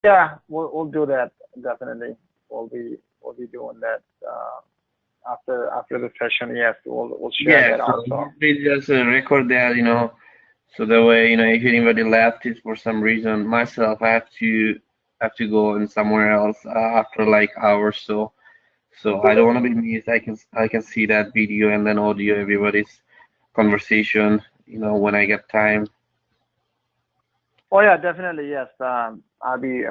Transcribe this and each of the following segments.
Yeah, we'll do that definitely. We'll be doing that after the session. Yes, we'll share Yeah, that so also. please just record that, so that way, if anybody left it for some reason, myself, I have to go in somewhere else after like hours, so I don't want to be missed. I can see that video and then audio everybody's conversation, when I get time. Oh yeah, definitely yes. I'll be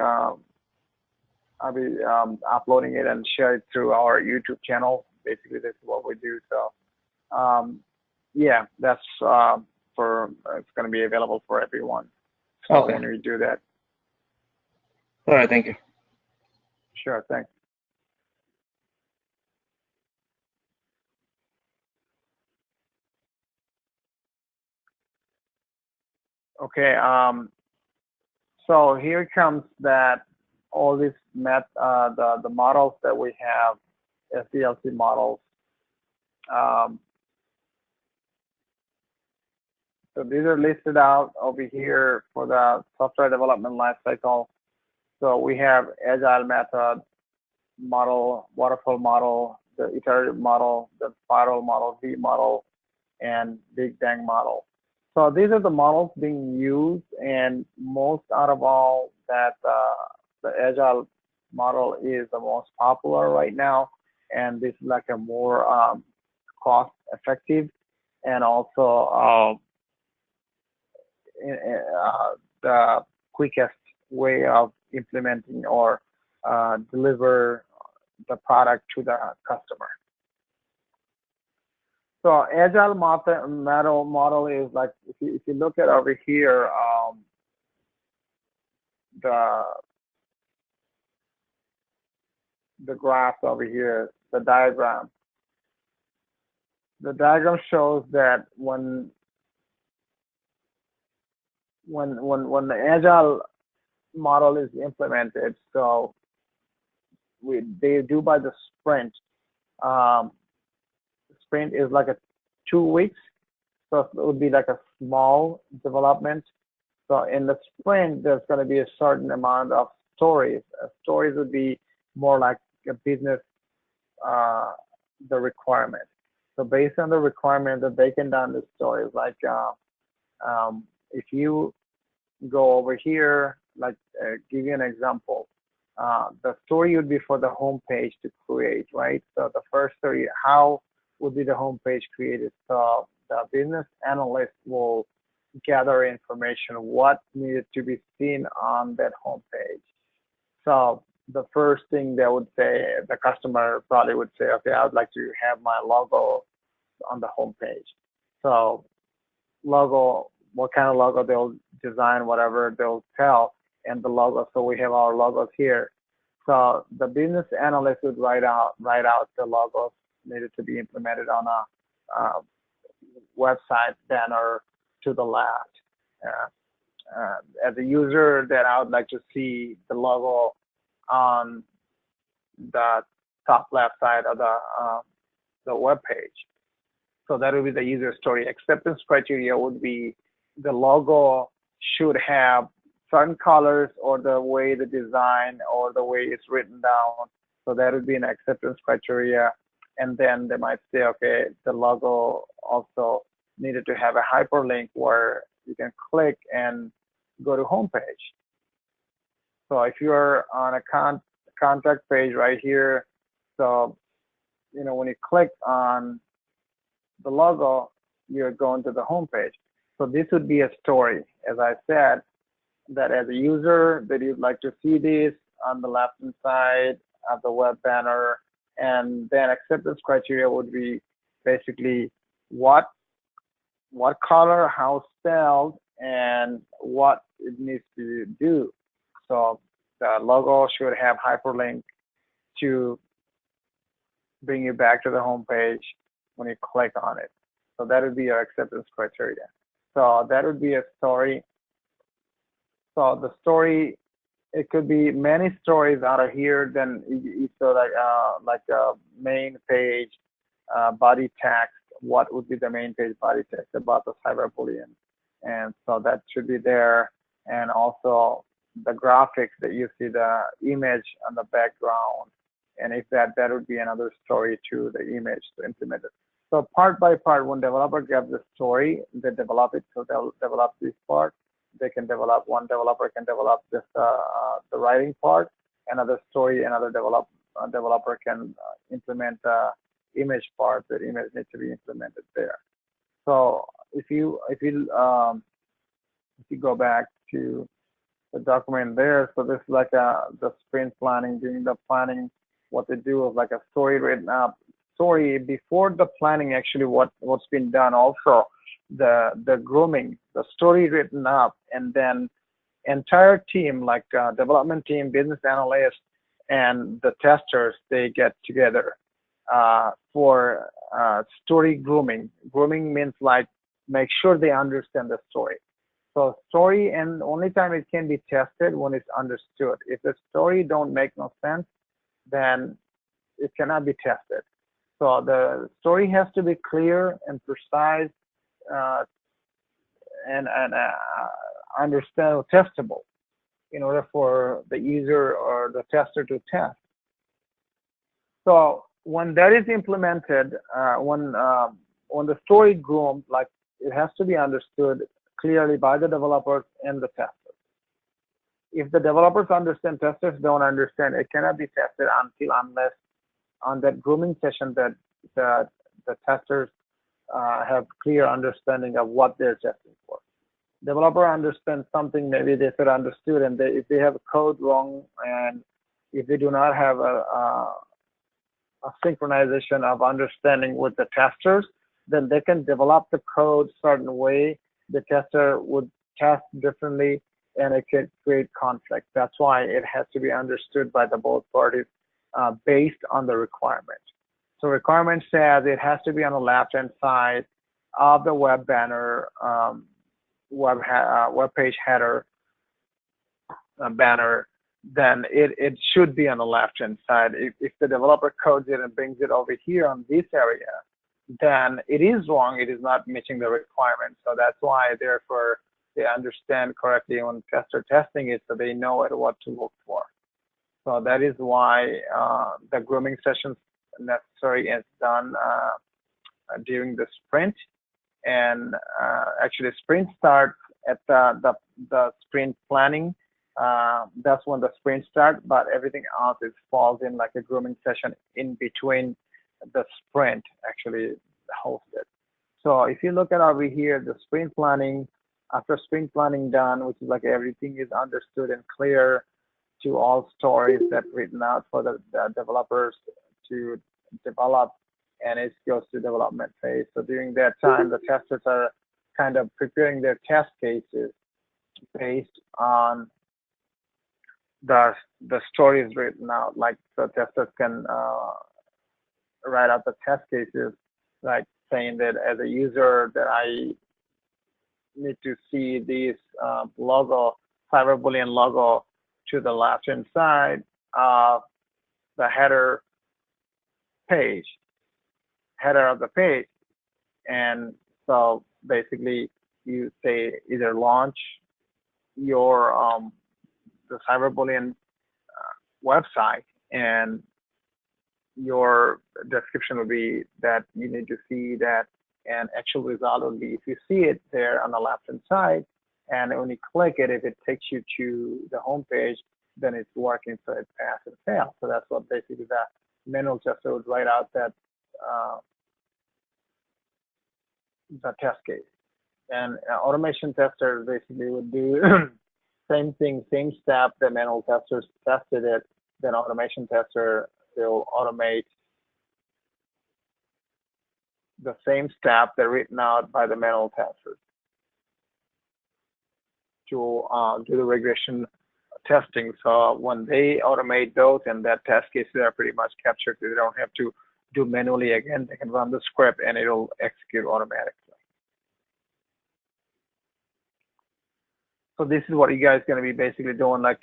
uploading it and share it through our YouTube channel. Basically, this is what we do. So yeah, that's for it's going to be available for everyone. So Okay. when we do that, All right. Thank you. sure, thanks. Okay. So here comes that all these the models that we have, SDLC models. Um, so these are listed out over here for the software development lifecycle. So we have agile method, model, waterfall model, the iterative model, the spiral model, V model, and Big Bang model. So these are the models being used, and most out of all that the agile model is the most popular right now, and this is like a more cost effective and also the quickest way of implementing or deliver the product to the customer. So agile model is like if you look at over here, the the graph over here, the diagram. The diagram shows that when the agile model is implemented, so they do by the sprint. Um, Sprint is like a 2 weeks, so it would be like a small development. So in the sprint, there's going to be a certain amount of stories. Stories would be more like a business, uh, the requirement. So based on the requirement, that they can down the stories. Like if you go over here, like give you an example. The story would be for the home page to create, right? So the first story, how would be the home page created? So the business analyst will gather information what needed to be seen on that home page. So the first thing they would say, the customer probably would say, okay, I would like to have my logo on the home page. So logo, what kind of logo they'll design, whatever they'll tell, and the logo. So we have our logos here. So the business analyst would write out the logos needed to be implemented on a website banner to the left. As a user, that I would like to see the logo on the top left side of the web page. So that would be the user story. Acceptance criteria would be the logo should have certain colors or the way the design or the way it's written down. So that would be an acceptance criteria. And then they might say, okay, the logo also needed to have a hyperlink where you can click and go to homepage. So if you're on a contact page right here, so when you click on the logo, you're going to the home page. So this would be a story, as I said, that as a user, that you'd like to see this on the left-hand side of the web banner, and then acceptance criteria would be basically what what color, how spelled, and what it needs to do. So the logo should have hyperlink to bring you back to the home page when you click on it. So that would be your acceptance criteria. So that would be a story. So the story, it could be many stories out of here. Then so like a main page, body text. What would be the main page body text about the cyberbullying? And so that should be there. And also the graphics that you see, the image on the background, and if that would be another story to the image to implement it. So part by part, when developer gets the story, they develop it. So they'll develop this part. They can develop, one developer can develop just the writing part, another story, another developer can implement the image part. The image needs to be implemented there. So if you go back to the document there, so this is like the sprint planning, doing the planning. What they do is like a story written up. Story before the planning, actually, what's been done also, the grooming, the story written up, and then entire team, like development team, business analysts, and the testers, they get together for story grooming. Grooming means like make sure they understand the story. So story, and only time it can be tested when it's understood. If the story don't make no sense, then it cannot be tested. So the story has to be clear and precise uh, and understand testable in order for the user or the tester to test. So when that is implemented, when the story groomed, like it has to be understood clearly by the developers and the testers. If the developers understand, testers don't understand, it cannot be tested unless on that grooming session that the testers have clear understanding of what they're testing for. Developer understands something, maybe they said understood, and if they have code wrong, and if they do not have a synchronization of understanding with the testers, then they can develop the code certain way. The tester would test differently, and it could create conflict. That's why it has to be understood by the both parties based on the requirement. So requirement says it has to be on the left-hand side of the web banner, web page header banner. Then it should be on the left-hand side. If the developer codes it and brings it over here on this area, then it is wrong. It is not meeting the requirements. So that's why, therefore, they understand correctly when tester testing it, so they know what to look for. So that is why the grooming sessions necessary is done during the sprint. And actually, sprint starts at the sprint planning. That's when the sprint starts, but everything else falls in like a grooming session in between the sprint actually hosted. So if you look at over here, the sprint planning, after sprint planning done, which is like everything is understood and clear to all stories that written out for the developers to develop, and it goes to development phase. So during that time, the testers are kind of preparing their test cases based on the stories written out. Like the testers can write out the test cases, like saying that as a user that I need to see this logo, cyberbullion logo, to the left-hand side of the header of the page. And so basically you say either launch your the cyberbullion website, and your description would be that you need to see that, and actual result would be if you see it there on the left hand side, and when you click it, if it takes you to the home page, then it's working, so it pass and fail. So that's what basically the manual tester would write out that the test case. And automation tester basically would do same thing, same step. The manual testers tested it, then automation tester will automate the same step that written out by the manual testers to do the regression testing. So when they automate those, and that test cases are pretty much captured, they don't have to do manually again. They can run the script and it'll execute automatically. So this is what you guys going to be basically doing. Like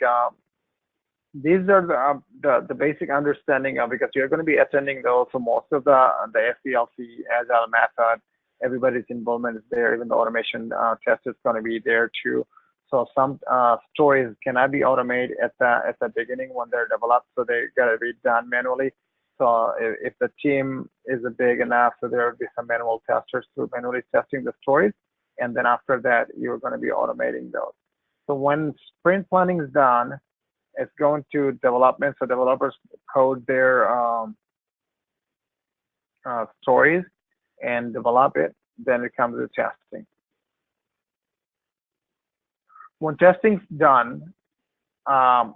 these are the basic understanding of, because you're going to be attending those. So most of the SDLC agile method, everybody's involvement is there. Even the automation test is going to be there too. So some stories cannot be automated at the beginning when they're developed, so they gotta be done manually. So if the team is big enough, so there will be some manual testers who manually testing the stories, and then after that, you're going to be automating those. So when sprint planning is done, it's going to development. So developers code their stories and develop it. Then it comes to testing. When testing's done,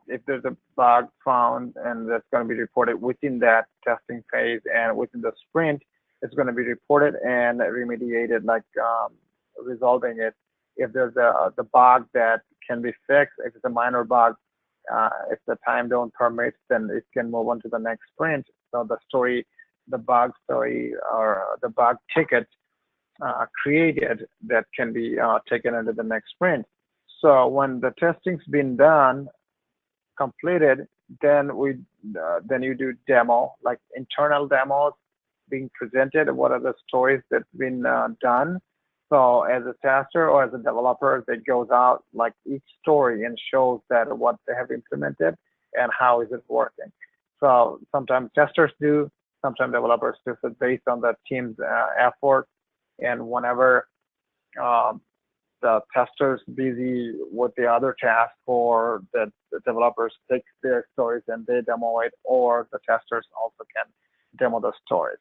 if there's a bug found and that's going to be reported within that testing phase and within the sprint, it's going to be reported and remediated, like resolving it. If there's the bug that can be fixed, if it's a minor bug, if the time don't permit, then it can move on to the next sprint. So the story, the bug story, or the bug ticket created that can be taken into the next sprint. So when the testing's been done, completed, then you do demo, like internal demos being presented. What are the stories that's been done? So as a tester or as a developer, that goes out like each story and shows that what they have implemented and how is it working. So sometimes testers do, sometimes developers do. So based on the team's effort, and whenever the testers busy with the other task, or the developers take their stories and they demo it, or the testers also can demo the stories.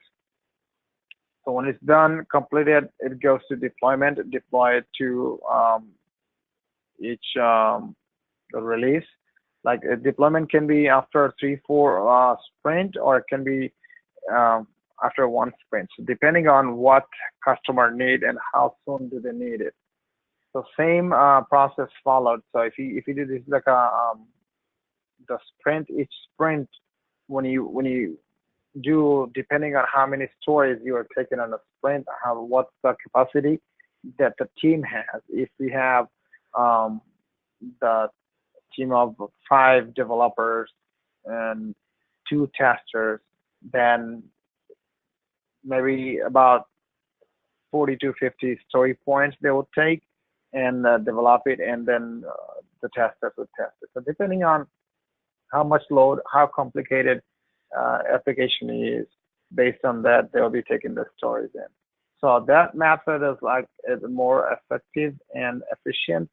So when it's done, completed, it goes to deployment, deploy it to each the release. Like a deployment can be after 3-4 sprint, or it can be after one sprint. So depending on what customer need and how soon do they need it. So same process followed. So if you do this like a the sprint, each sprint, when you do, depending on how many stories you are taking on a sprint, how what's the capacity that the team has. If we have the team of 5 developers and 2 testers, then maybe about 40 to 50 story points they will take and develop it, and then the testers will test it. So depending on how much load, how complicated application is, based on that, they'll be taking the stories in. So that method is more effective and efficient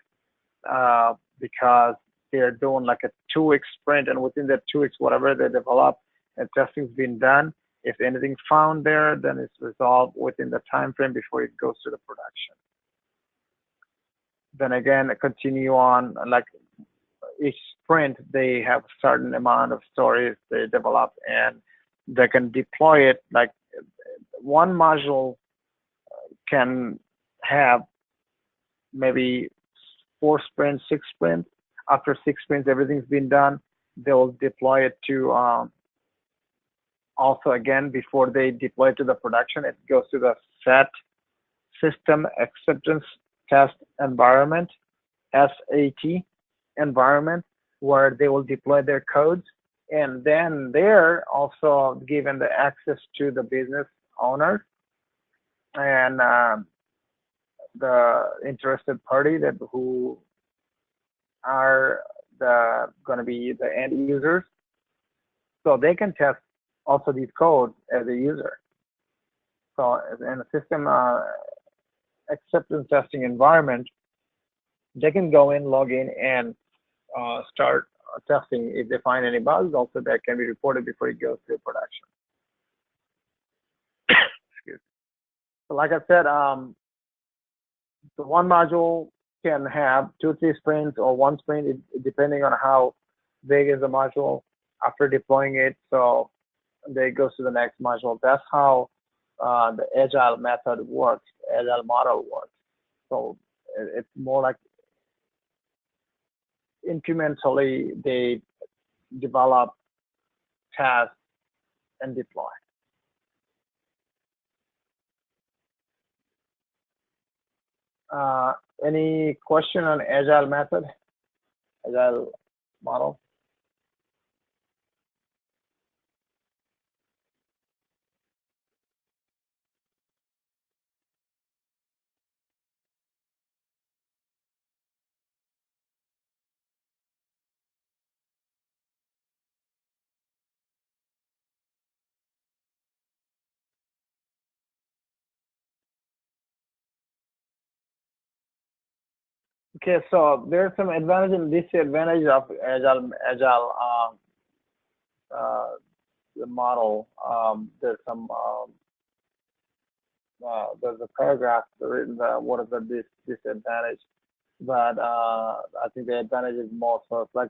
because they're doing like a 2-week sprint, and within that 2 weeks, whatever they develop and testing's been done, if anything found there, then it's resolved within the time frame before it goes to the production. Then again, continue on, like each sprint, they have a certain amount of stories they develop, and they can deploy it. Like one module can have maybe 4 sprints, 6 sprints. After 6 sprints, everything's been done. They'll deploy it to also again, before they deploy it to the production, it goes to the SAT, System Acceptance Test Environment, SAT environment, where they will deploy their codes, and then they're also given the access to the business owners and the interested party that who are going to be the end users, so they can test also these codes as a user. So in a system acceptance testing environment, they can go in, log in, and start testing. If they find any bugs, also that can be reported before it goes to production. Excuse me. So like I said, the one module can have 2-3 sprints or 1 sprint, depending on how big is the module. After deploying it, so they goes to the next module. That's how the agile method works, agile model works. So it's more like incrementally they develop, test, and deploy. Any question on agile method, agile model? Okay, so there's some advantage and disadvantage of agile uh, the model. There's some there's a paragraph written that what is the disadvantage, but I think the advantage is more so it's like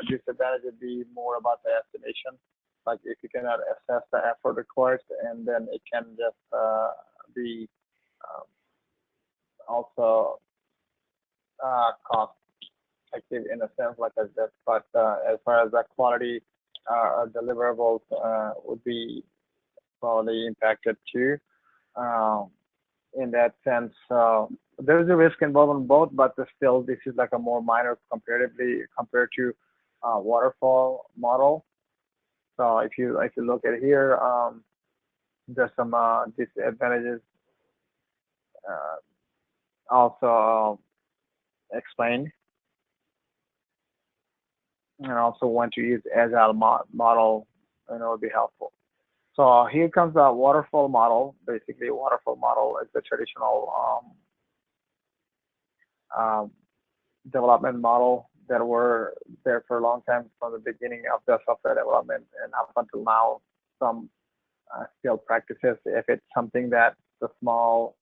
disadvantage would be more about the estimation. Like if you cannot assess the effort required, and then it can just be um, also cost effective in a sense, like as that. But as far as the quality deliverables would be probably impacted too. Um, in that sense, there's a risk involved in both, but still, this is like a more minor comparatively compared to waterfall model. So if you look at here, there's some disadvantages uh, also explained, and also want to use agile model, and it would be helpful. So here comes the waterfall model. Basically, waterfall model is the traditional um, development model that were there for a long time from the beginning of the software development and up until now. Some still practices. If it's something that's a small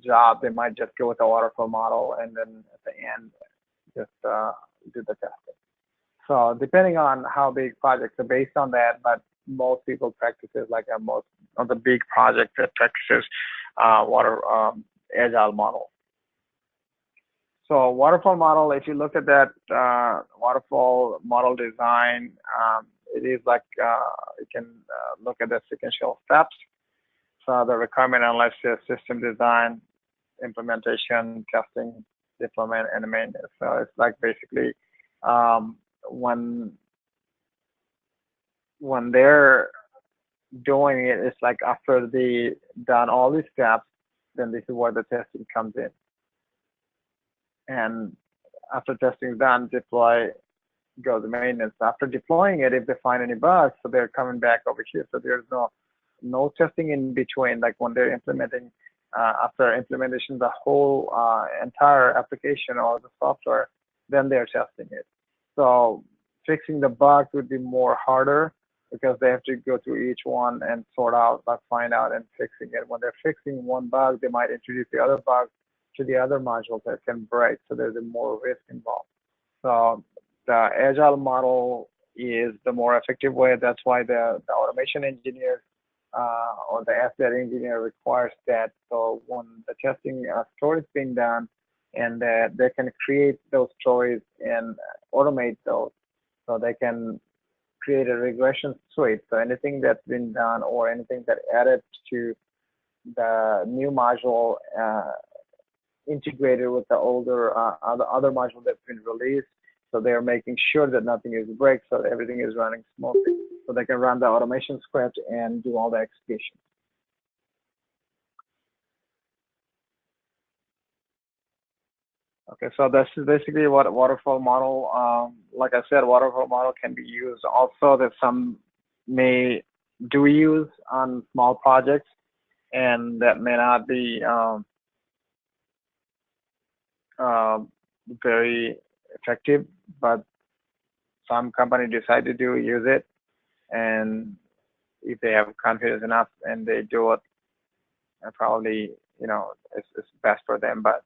job, they might just go with the waterfall model and then at the end just do the testing. So depending on how big projects are based on that, but most people practices like most of the big project that practices water agile model. So waterfall model, if you look at that waterfall model design, it is like you can look at the sequential steps. So the requirement analysis, system design, implementation, testing, deployment, and maintenance. So it's like basically um, when when they're doing it, it's like after they done all these steps, then this is where the testing comes in. And after testing is done, deploy goes to maintenance. After deploying it, if they find any bugs, so they're coming back over here. So there's no testing in between. Like when they're implementing, after implementation, the whole entire application or the software, then they're testing it. So fixing the bugs would be more harder because they have to go through each one and sort out, like find out and fixing it. When they're fixing one bug, they might introduce the other bug to the other modules that can break. So there's a more risk involved. So the agile model is the more effective way. That's why the automation engineer or the Sdet engineer requires that. So when the testing story is being done, and that they can create those stories and automate those, so they can create a regression suite. So anything that's been done or anything that added to the new module integrated with the older other module that's been released. So they're making sure that nothing is break, so everything is running smoothly. So they can run the automation script and do all the execution. Okay, so this is basically what a waterfall model. Like I said, waterfall model can be used also that some may do use on small projects, and that may not be uh, very effective, but some company decide to do use it, and if they have confidence enough and they do it, probably it's best for them. But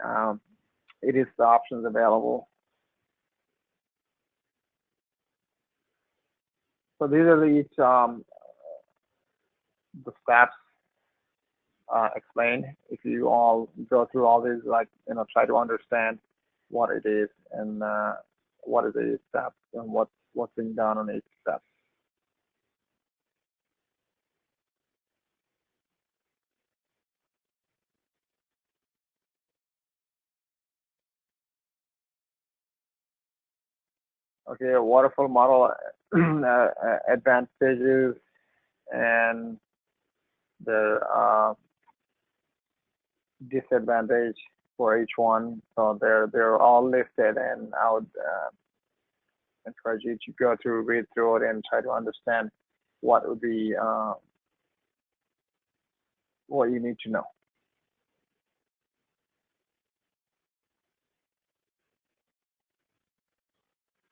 um, it is the options available. So these are each the steps explained. If you all go through all these, like try to understand what it is and what is each step and what's being done on each step. Okay, a waterfall model advanced stages and the disadvantage for each one. So they're all listed, and I would encourage you to go through, read through it, and try to understand what would be what you need to know.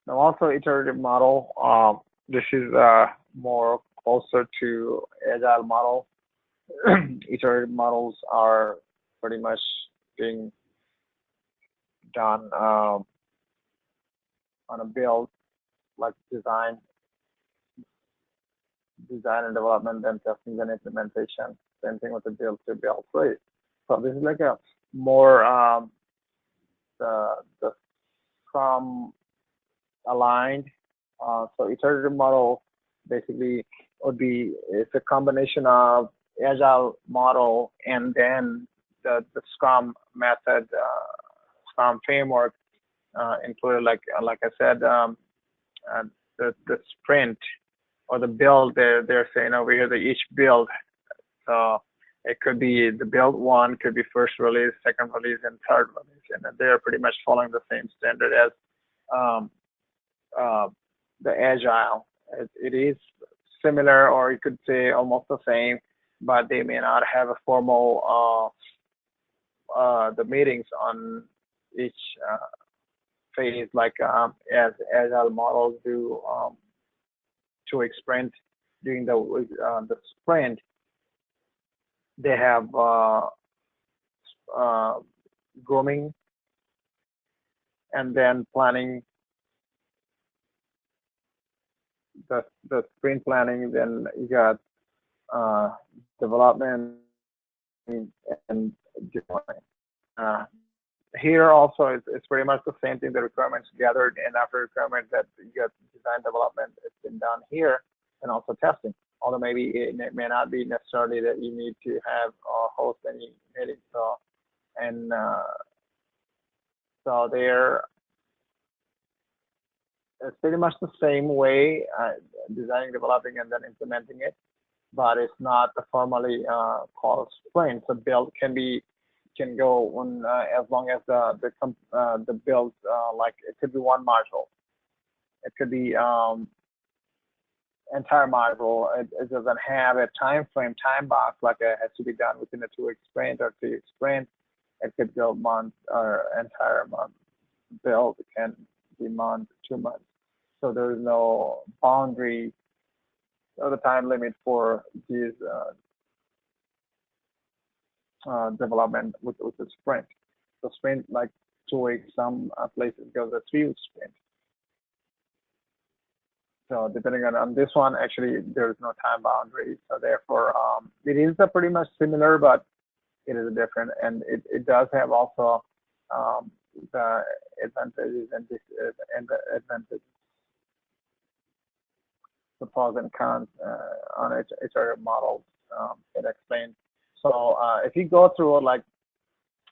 Now also iterative model. This is more closer to agile model. Iterative models are pretty much being done on a build like design and development, then testing, then implementation. Same thing with the build to build rate. So this is like a more the Scrum aligned. So iterative model basically would be it's a combination of agile model and then the Scrum method, Scrum framework included. Like I said, the sprint or the build. They're saying over here that each build. So it could be the build one, could be first release, second release, and third release, and they're pretty much following the same standard as um, uh, the agile. It is similar, or you could say almost the same, but they may not have a formal the meetings on each phase like as agile models do. 2 week sprint during the sprint, they have uh, grooming and then planning the sprint planning. Then you got development and deployment. Uh, Here also it's pretty much the same thing. The requirements gathered, and after requirement that you get design development, it's been done here, and also testing. Although maybe it may not be necessarily that you need to have or host any meetings. So and so they're it's pretty much the same way, designing, developing, and then implementing it, but it's not formally called sprint. So build can go on as long as the build like it could be one module, it could be entire module. It doesn't have a time frame, time box like it has to be done within a 2 week sprint or 3 week sprint. It could go month or entire month build. It can be month, 2 months. So there is no boundary or the time limit for these development with the sprint. So sprint like 2 weeks, some places go the 3 week sprint. So depending on this one, actually there is no time boundary. So therefore, it is a pretty much similar, but it is different, and it does have also the advantages and the advantages, the pros and cons on HR models. It explained. So if you go through it, like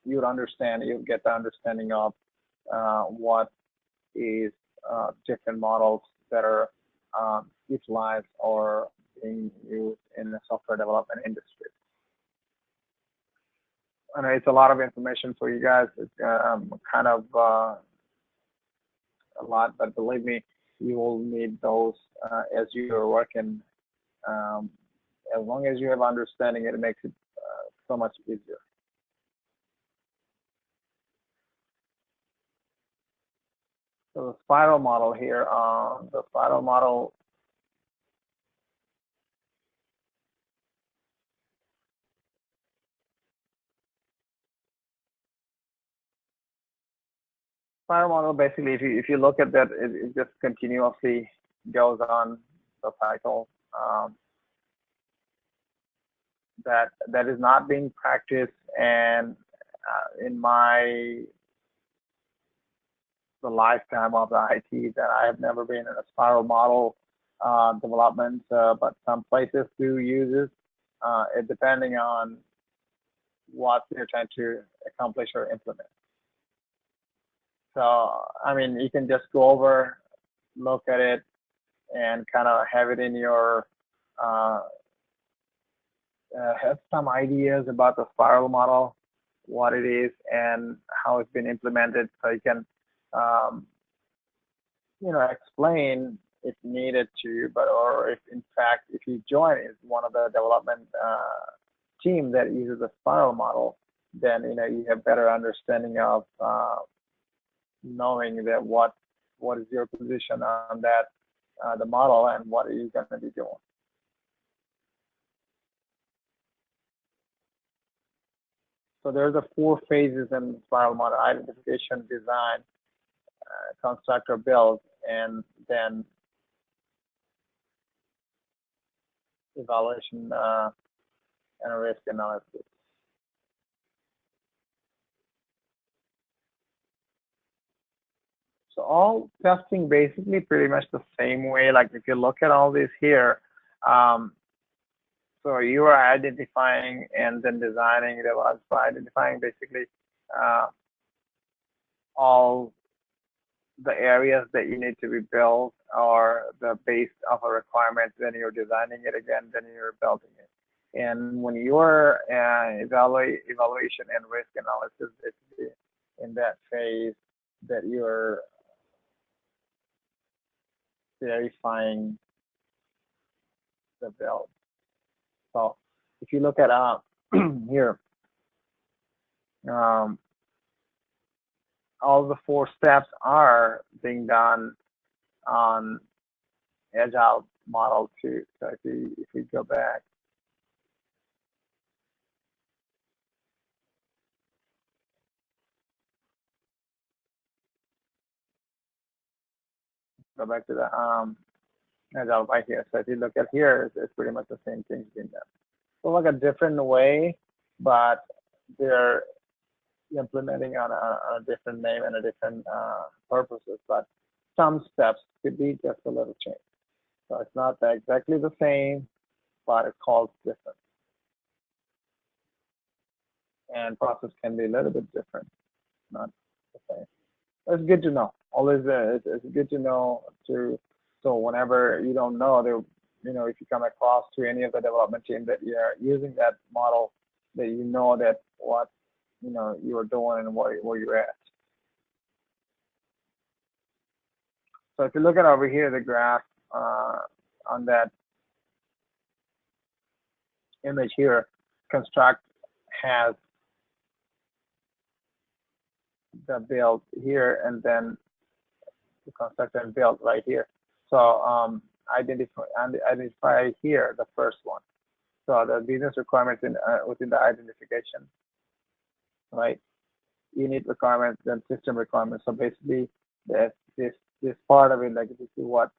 you understand, you get the understanding of what is different models that are utilized or being used in the software development industry. I know it's a lot of information for you guys. It's kind of a lot, but believe me, you will need those as you are working. Um, as long as you have understanding, it makes it so much easier. So the spiral model here, the spiral model basically, if you look at that, it just continuously goes on the cycle. That is not being practiced, and in the lifetime of the IT, that I have never been in a spiral model development, but some places do use it, it depending on what they're trying to accomplish or implement. So, I mean, you can just go over, look at it, and kind of have it in your, have some ideas about the spiral model, what it is, and how it's been implemented, so you can, explain if needed to, or if in fact, if you join as one of the development team that uses the spiral model, then you have better understanding of knowing that what what is your position on that, the model, and what are you going to be doing. So there's the 4 phases in spiral model: identification, design, construct or build, and then evaluation and risk analysis. So all testing basically pretty much the same way. Like if you look at all these here, so you are identifying and then designing the was by identifying basically all the areas that you need to be built or the base of a requirement, then you're designing it again, then you're building it. And when you're evaluation and risk analysis, it's in that phase that you're verifying the build. So if you look at here, all the 4 steps are being done on Agile model 2. So if we go back, to the Agile right here. So if you look at here, it's pretty much the same thing being done. So like a different way, but they're implementing on a different name and a different purposes, but some steps could be just a little change. So it's not exactly the same, but it's called different. And process can be a little bit different, not the same. It's good to know. Always, it's good to know to. So whenever you don't know, if you come across to any of the development team that you're using that model, that you know that what you are doing and where you're at. So if you look at over here, the graph on that image here, construct has the build here, and then the construct and build right here. So identify here the first one. So the business requirements within the identification, right? Unit requirements, then system requirements. So basically, this part of it, like this is what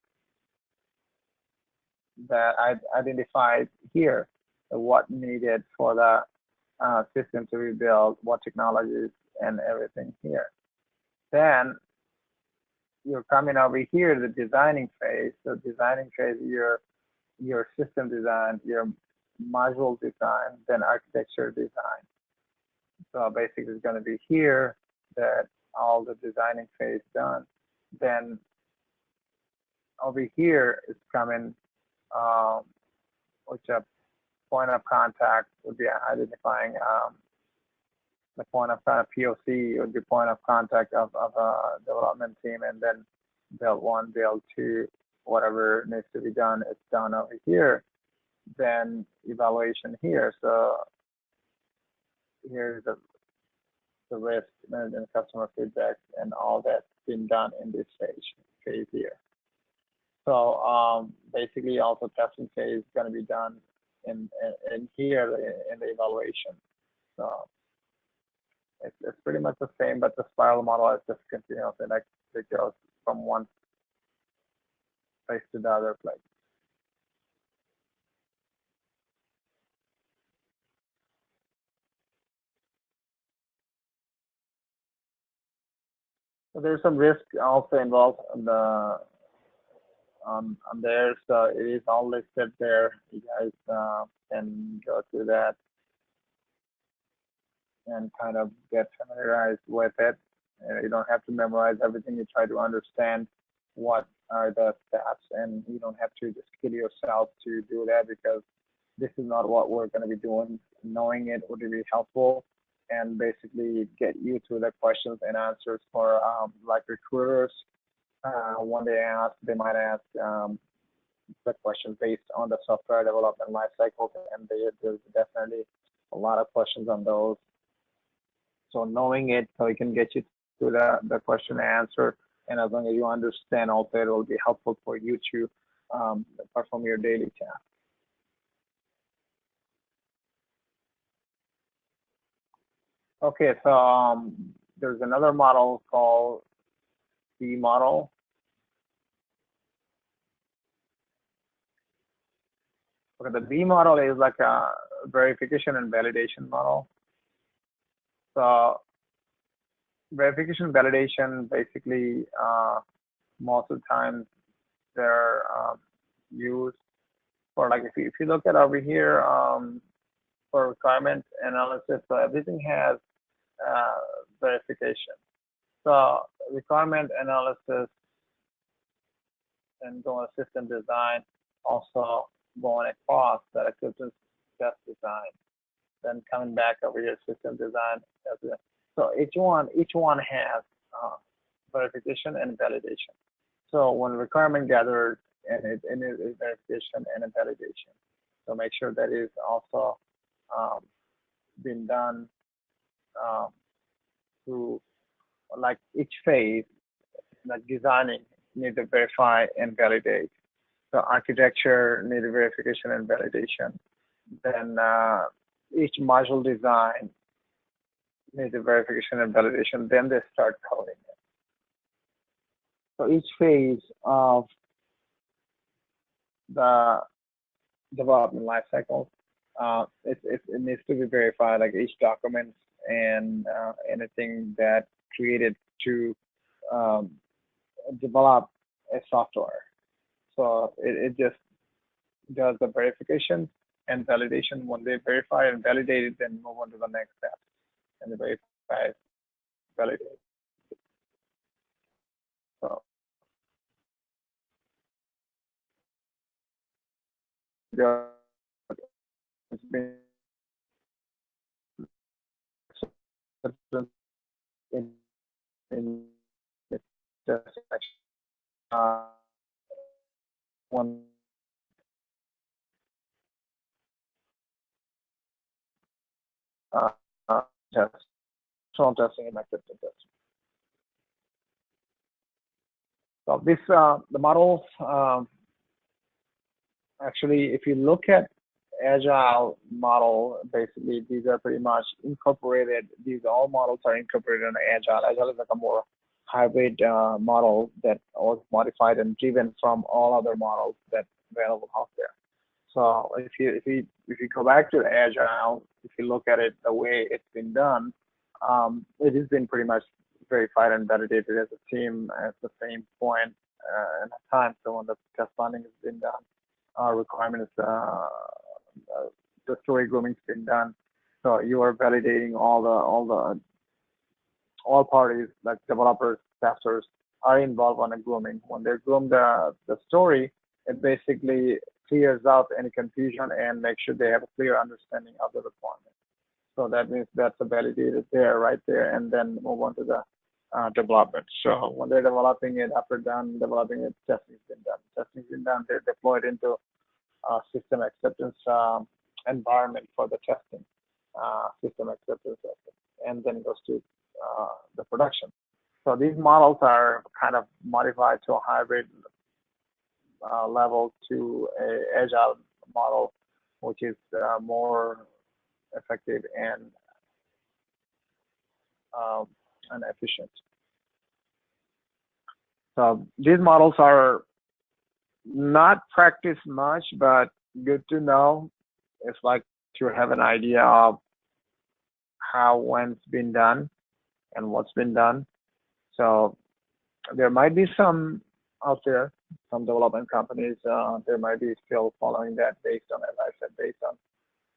that I identified here, what needed for the system to be built, what technologies and everything here. Then you're coming over here to the designing phase. So designing phase, your system design, your module design, then architecture design. So basically it's going to be here that all the designing phase done. Then over here is coming, which a point of contact would be identifying the point of POC would be point of contact of a development team, and then build 1, build 2, whatever needs to be done is done over here. Then evaluation here. So here's the risk and customer feedback and all that's been done in this phase here. So basically also testing phase is going to be done in here in the evaluation. So it's pretty much the same, but the spiral model is just continuous, and it goes from one place to the other place. So there's some risk also involved on there, so it is all listed there. You guys can go through that and kind of get familiarized with it. You don't have to memorize everything. You try to understand what are the steps, and you don't have to just kill yourself to do that, because this is not what we're going to be doing. Knowing it would be helpful and basically get you to the questions and answers for like recruiters. When they might ask the question based on the software development lifecycle, and there's definitely a lot of questions on those. So knowing it, so it can get you to the question and answer And as long as you understand also, it will be helpful for you to perform your daily task. Okay, so there's another model called B model. Okay, the B model is like a verification and validation model. So verification validation, basically, most of the time they're used for, like, if you look at over here, for requirement analysis, so everything has verification. So requirement analysis and go on system design, also go on across that acceptance test design. Then coming back over here, system design. So each one has verification and validation. So when requirement gathered, and it is verification and a validation. So make sure that is also been done through, like, each phase, like designing, need to verify and validate. So architecture need verification and validation. Then each module design need verification and validation. Then they start coding it. So each phase of the development lifecycle, it needs to be verified, like each document and anything that created to develop a software. So it just does the verification and validation. When they verify and validate it, then move on to the next step. And they verify, validate. So it's been in uh, one uh, test, strong testing and acceptance testing. So this the models, actually, if you look at agile model, basically these are pretty much incorporated. These all models are incorporated in agile. Agile is like a more hybrid model that was modified and driven from all other models that available out there. So if you go back to agile, if you look at it the way it's been done, it has been pretty much verified and validated as a team at the same point and time. So when the test planning has been done, our requirement is the story grooming has been done. So you are validating all parties, like developers, testers, are involved on a grooming. When they groom the story, it basically clears out any confusion and make sure they have a clear understanding of the requirement. So that means that's validated there, right there, and then move on to the development. So when they're developing it, after done developing it, testing's been done. Testing's been done, they're deployed into system acceptance environment for the testing, system acceptance testing, and then goes to the production. So these models are kind of modified to a hybrid level to a agile model, which is more effective and efficient. So these models are not practiced much, but good to know. It's like to have an idea of how when's been done and what's been done. So there might be some out there, some development companies, there might be still following that based on, as I said, based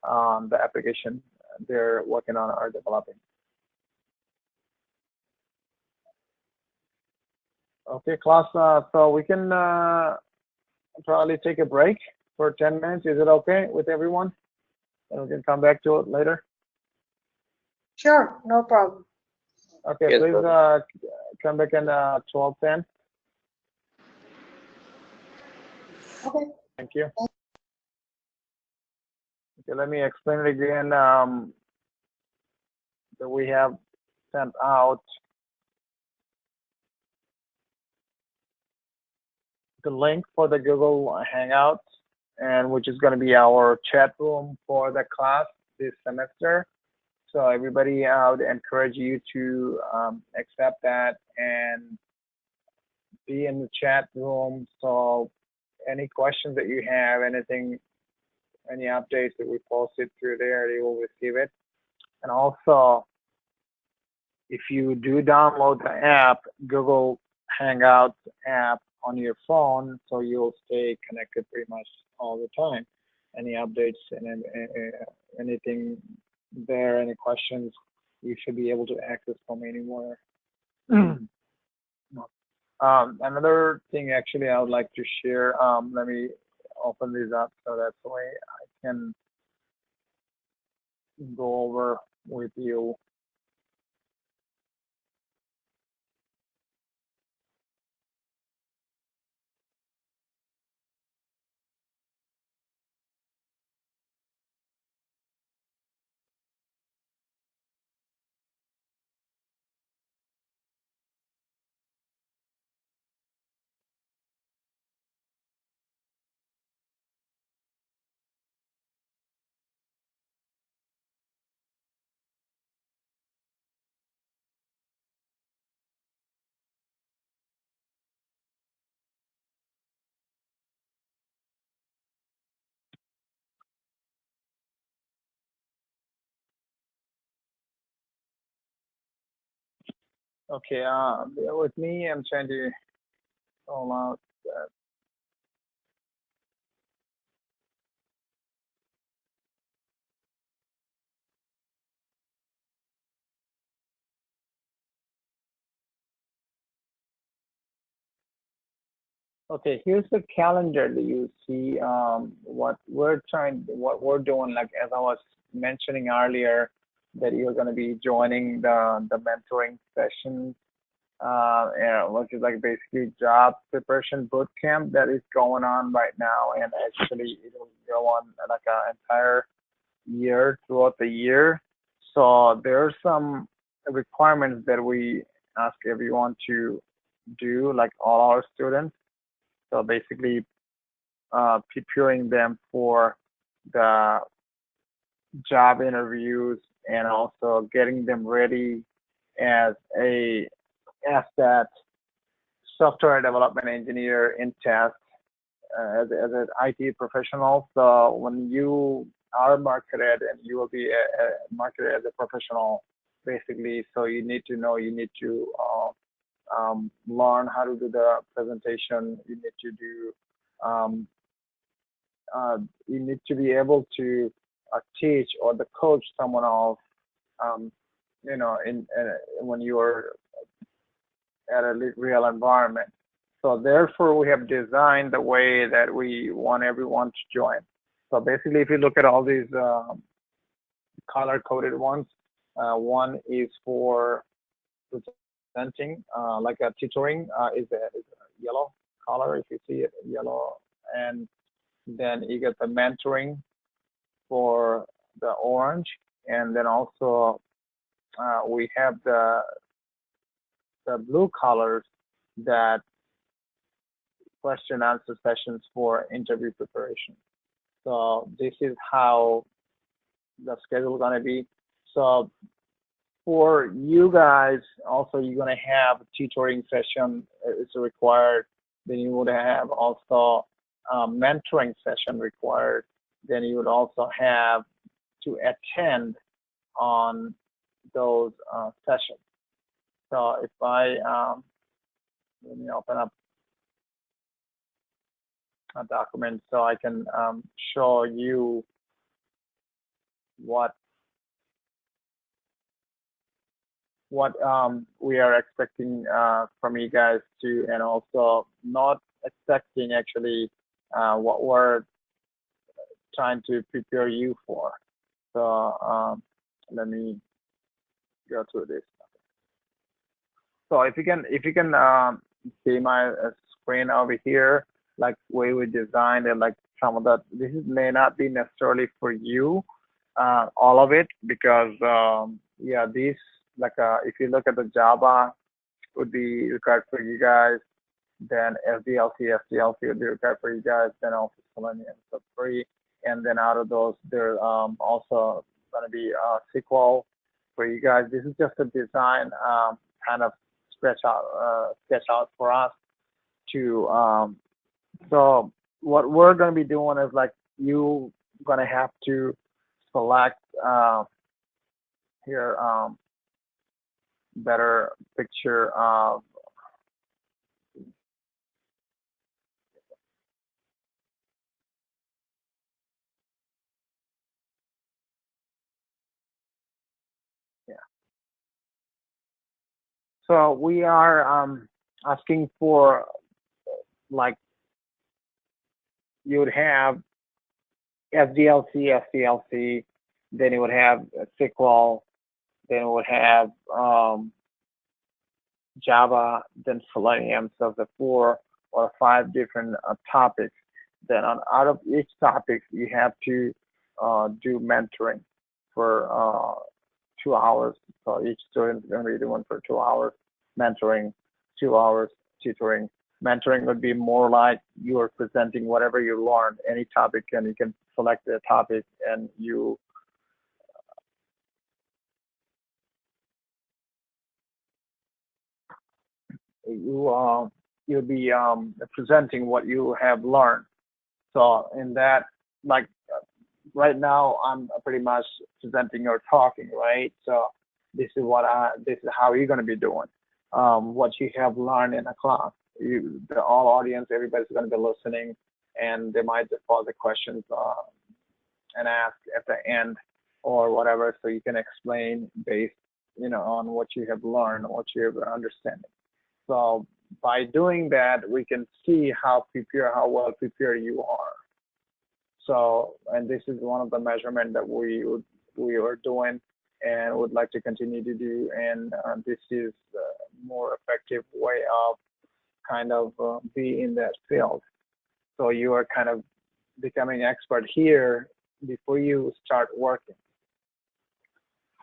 on the application they're working on or developing. Okay, class, so we can probably take a break for 10 minutes. Is it okay with everyone? And we can come back to it later. Sure, no problem. Okay, Yes, please come back in 12:10. Okay. Thank you. Okay, let me explain it again. That we have sent out the link for the Google Hangouts, and which is going to be our chat room for the class this semester. So everybody, I would encourage you to accept that and be in the chat room. So any questions that you have, anything, any updates that we posted through there, you will receive it. And also, if you do download the app, Google Hangouts app on your phone, so you'll stay connected pretty much all the time. Any updates and anything there, any questions, you should be able to access from anywhere. Another thing actually I would like to share, let me open these up so that way I can go over with you. Okay, bear with me. I'm trying to roll out that. Okay, here's the calendar that you see. What we're doing, like as I was mentioning earlier, that you're going to be joining the mentoring session, which is like basically job preparation boot camp that is going on right now, and actually it'll go on like an entire year throughout the year. So there are some requirements that we ask everyone to do, like all our students. So basically, preparing them for the job interviews and also getting them ready as a SDET software development engineer in test as an IT professional. So when you are marketed and you will be marketed as a professional, basically, so you need to know, you need to learn how to do the presentation. You need to do, you need to be able to teach or the coach someone else, you know, when you are at a real environment. So therefore, we have designed the way that we want everyone to join. So basically, if you look at all these color-coded ones, one is for presenting, like a tutoring is a yellow color, if you see it, yellow. And then you get the mentoring for the orange. And then also we have the blue colors that question answer sessions for interview preparation. So this is how the schedule is going to be. So for you guys, also you're going to have a tutoring session. It's required. Then you would have also a mentoring session required. Then you would also have to attend on those sessions. So if I let me open up a document so I can show you what we are expecting from you guys to, and also not expecting actually what we're trying to prepare you for. So let me go through this. So if you can see my screen over here, like way we designed it, like some of that, this may not be necessarily for you, all of it, because yeah, these like if you look at the Java would be required for you guys. then SDLC would be required for you guys, then also Selenium, so free. And then out of those, there also going to be SQL for you guys. This is just a design kind of sketch out for us to. So what we're going to be doing is like you going to have to select here better picture of yeah. So we are asking for like you would have SDLC, then you would have SQL, then it would have Java, then Selenium. So the 4 or 5 different topics. Then out of each topic, you have to do mentoring for 2 hours. So each student is going to be doing for 2 hours mentoring, 2 hours tutoring. Mentoring would be more like you are presenting whatever you learned, any topic, and you can select the topic and you you'll be presenting what you have learned. So in that, like right now, I'm pretty much presenting or talking, right? So this is how you're going to be doing what you have learned in a class. The all audience, everybody's going to be listening, and they might just pose the questions and ask at the end or whatever, so you can explain based, on what you have learned, what you have understanding. So by doing that, we can see how well prepared you are. So, and this is one of the measurement that we are doing and would like to continue to do. And this is a more effective way of kind of be in that field. So you are kind of becoming expert here before you start working.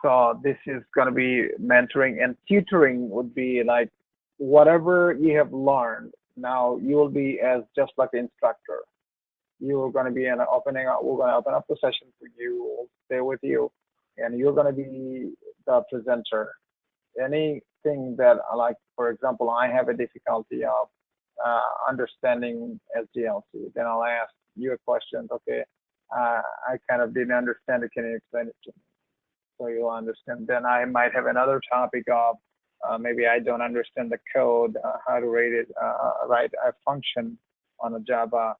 So this is going to be mentoring, and tutoring would be like whatever you have learned. Now you will be as just like the instructor. You're going to be we're going to open up the session for you, we'll stay with you, and you're going to be the presenter. Anything that, like, for example, I have a difficulty of understanding SDLC, then I'll ask you a question. Okay, I kind of didn't understand it. Can you explain it to me? So you'll understand. Then I might have another topic of maybe I don't understand the code, how to write a function on a Java.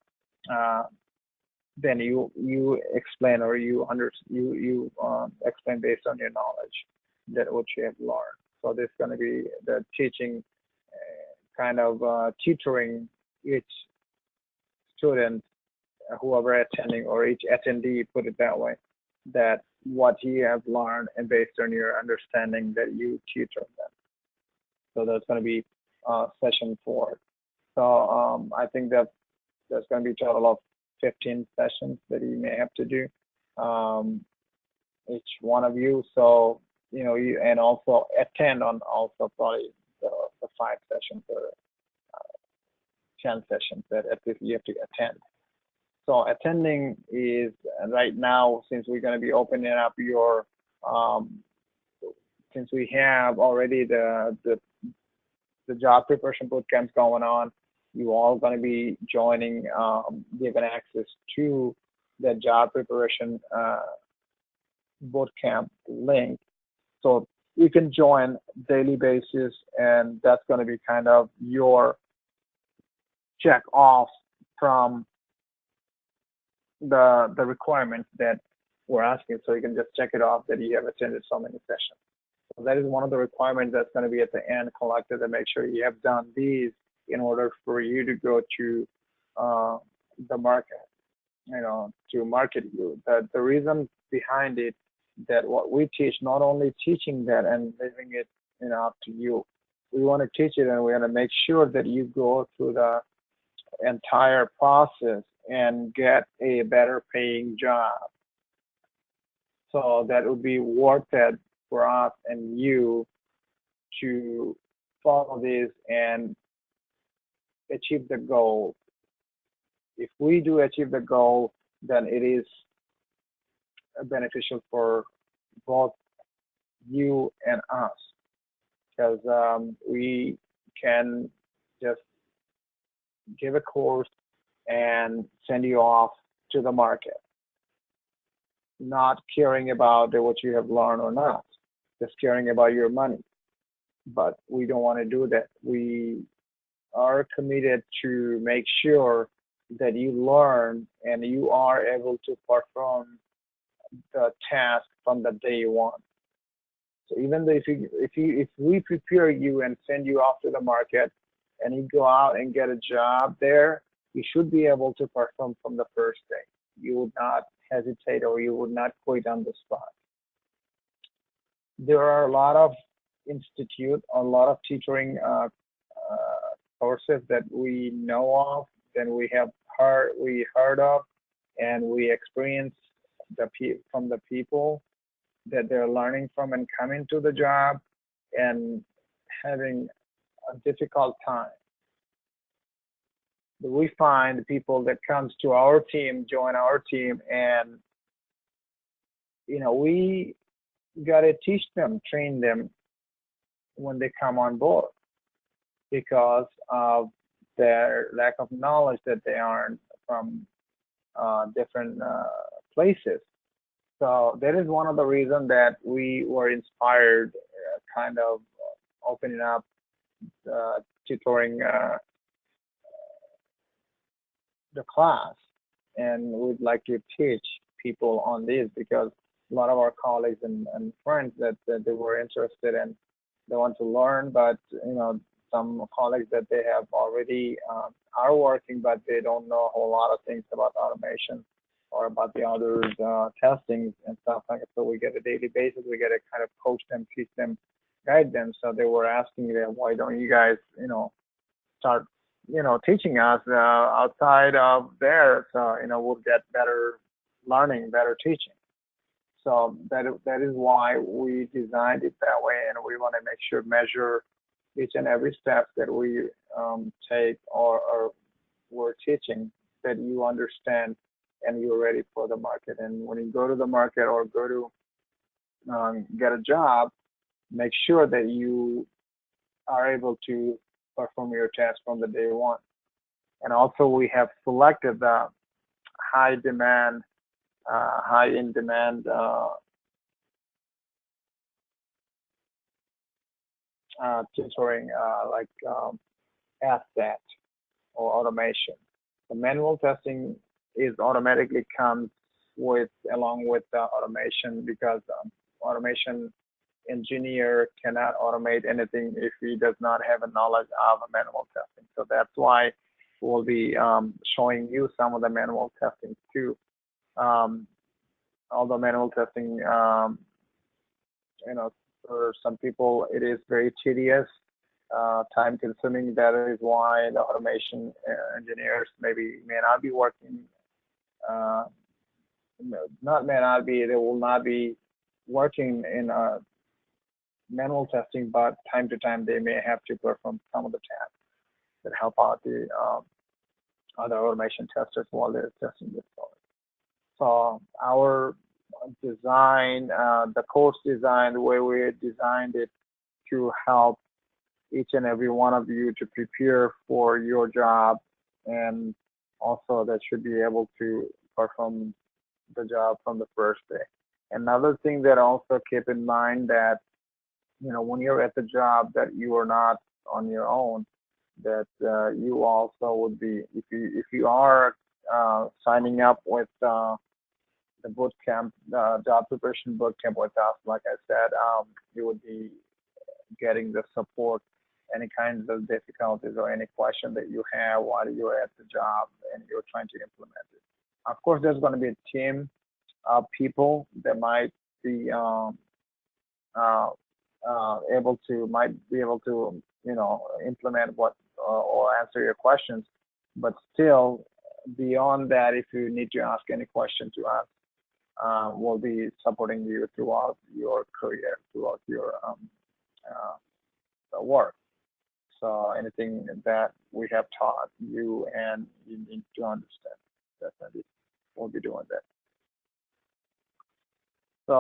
Then you explain, or you explain based on your knowledge that what you have learned. So this is going to be the teaching, kind of tutoring each student, whoever attending, or each attendee, put it that way, that what you have learned, and based on your understanding that you tutor them. So that's going to be session 4. So I think that there's going to be a total of 15 sessions that you may have to do, each one of you. So you and also attend on also probably the 5 sessions or 10 sessions that at least you have to attend. So attending is right now, since we're going to be opening up your, since we have already the job preparation boot camps going on, you all going to be joining, given access to the job preparation boot camp link. So you can join daily basis, and that's going to be kind of your check off from the requirements that we're asking. So you can just check it off that you have attended so many sessions. So that is one of the requirements that's going to be at the end collected, to make sure you have done these in order for you to go to the market, to market you. The reason behind it, that what we teach, not only teaching that and leaving it up to you, we want to teach it, and we want to make sure that you go through the entire process and get a better paying job. So that would be worth it for us and you to follow this, and achieve the goal. If we do achieve the goal, then it is beneficial for both you and us, because we can just give a course and send you off to the market, not caring about what you have learned or not, just caring about your money. But we don't want to do that. We are committed to make sure that you learn and you are able to perform the task from the day one. So even though if we prepare you and send you off to the market and you go out and get a job there, you should be able to perform from the first day. You would not hesitate or you would not quit on the spot. There are a lot of a lot of tutoring courses that we know of, then we heard of, and we experience from the people that they're learning from and coming to the job and having a difficult time. We find people that comes to our team, join our team, and we gotta teach them, train them when they come on board because of their lack of knowledge that they earn from different places. So that is one of the reasons that we were inspired, kind of opening up tutoring the class, and we'd like to teach people on this because a lot of our colleagues and friends that they were interested and they want to learn, but some colleagues that they have already are working, but they don't know a whole lot of things about automation or about the others testing and stuff like that. So we get a daily basis, we get to kind of coach them, teach them, guide them. So they were asking me, why don't you guys, start, teaching us outside of there, so we'll get better learning, better teaching. So that is why we designed it that way, and we want to make sure measure each and every step that we take or we're teaching, that you understand and you're ready for the market. And when you go to the market or go to get a job, make sure that you are able to perform your task from the day one. And also we have selected the high in demand tutoring like Sdet or automation. The manual testing is automatically comes along with the automation because automation engineer cannot automate anything if he does not have a knowledge of a manual testing. So that's why we'll be showing you some of the manual testing too. Although manual testing, for some people it is very tedious, time consuming. That is why the automation engineers may not be working, they will not be working in manual testing, but time to time they may have to perform some of the tasks that help out the other automation testers while they're testing this product. So our design, the course design, the way we designed it to help each and every one of you to prepare for your job, and also that should be able to perform the job from the first day. Another thing that also keep in mind that when you're at the job that you are not on your own, that you also would be, if you are signing up with the boot camp, the job preparation boot camp with us, like I said, you would be getting the support, any kinds of difficulties or any question that you have while you're at the job and you're trying to implement it. Of course, there's going to be a team of people that might be able to implement what or answer your questions, but still beyond that, if you need to ask any question to us, we'll be supporting you throughout your career, throughout your work. So anything that we have taught you and you need to understand, definitely we'll be doing that. So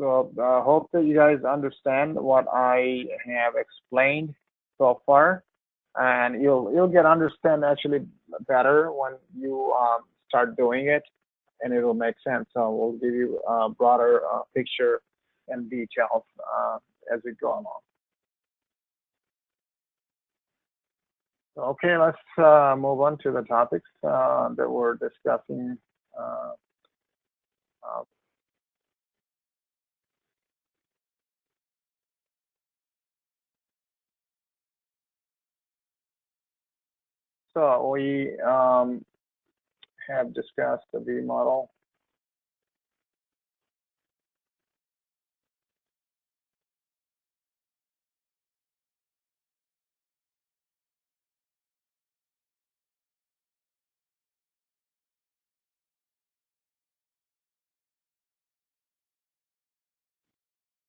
I hope that you guys understand what I have explained so far, and you'll get understand actually better when you start doing it, and it'll make sense. So we'll give you a broader picture and details as we go along. Okay, let's move on to the topics that we're discussing. Uh, so we have discussed the V model.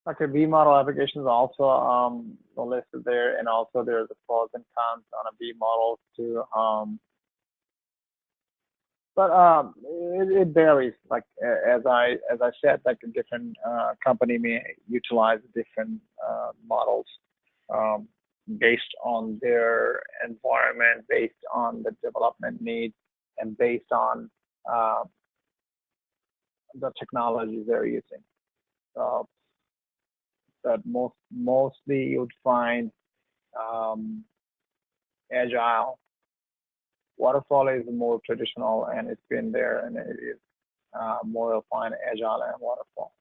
Okay, V model applications also listed there, and also there's the pros and cons on a V model too. But it varies. Like as I said, like a different company may utilize different models um, based on their environment, based on the development needs, and based on uh, the technologies they're using. So that mostly you'd find um, agile. Waterfall is more traditional, and it's been there, and it is more you'll find agile and waterfall.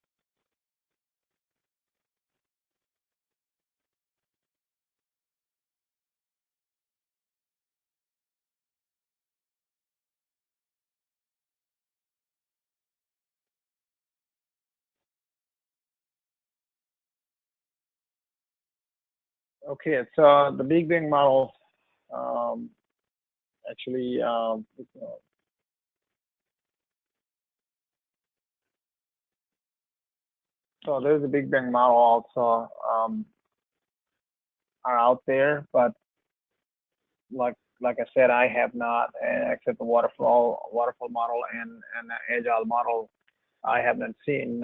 Okay, so the Big Bang model um, actually, so there's a Big Bang model also are out there, but like I said, I have not, except the waterfall model and the agile model. I haven't seen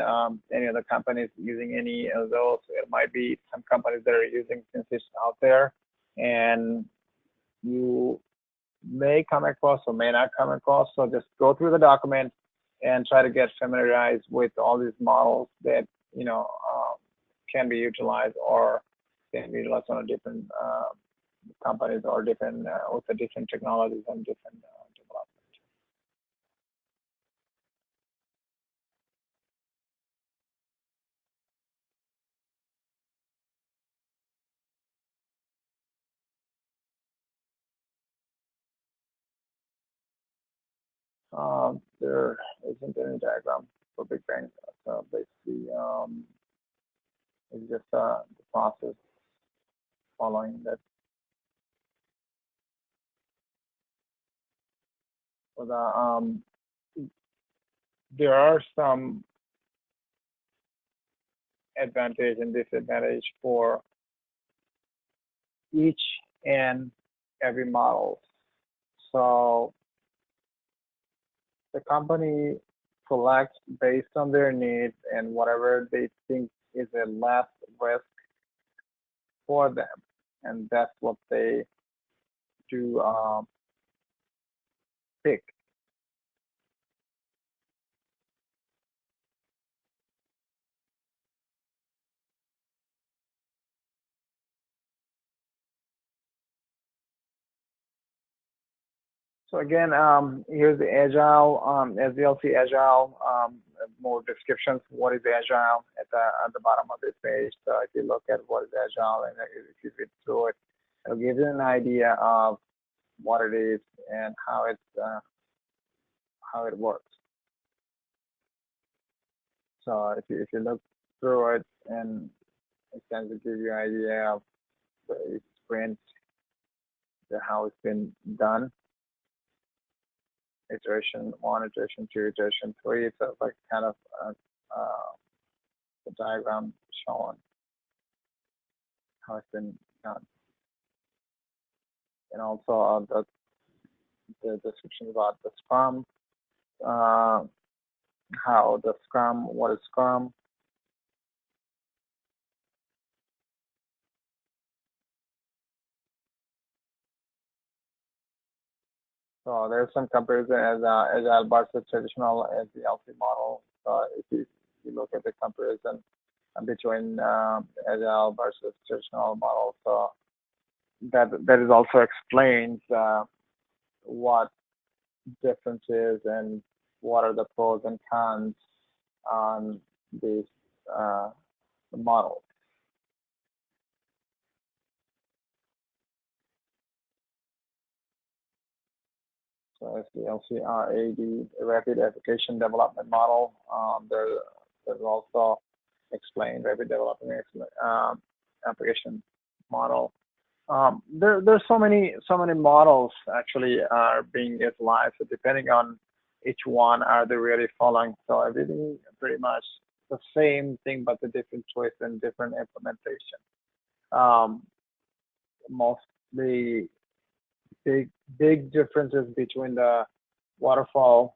any other companies using any of those. It might be some companies that are using since it's out there, and you may come across or may not come across. So just go through the document and try to get familiarized with all these models that can be utilized or can be utilized on a different companies or different with the different technologies and different development. There isn't any diagram for Big Bang. So basically, it's just the process following that. So there are some advantage and disadvantage for each and every model. So the company selects based on their needs and whatever they think is a less risk for them, and that's what they do pick. So again, here's the Agile, SDLC Agile, more descriptions. What is Agile at the bottom of this page? So if you look at what is Agile and if you read through it, it'll give you an idea of what it is and how it works. So if you look through it, and it tends to give you an idea of the sprint, how it's been done. Iteration 1, iteration 2, iteration 3. So it's like kind of the diagram shown. how it's been done, and also the description about the Scrum, uh, how the Scrum, what is Scrum. So there's some comparison as Agile versus traditional SDLC model. So if you look at the comparison between Agile versus traditional model, so that is also explains what differences and what are the pros and cons on these uh, models. So SDLC-RAD, Rapid Application Development Model. There's also explained Rapid Development Application Model. There's so many models actually are being utilized. So depending on each one, are they really following? So everything pretty much the same thing, but the different choice and different implementation. Um, Mostly big differences between the waterfall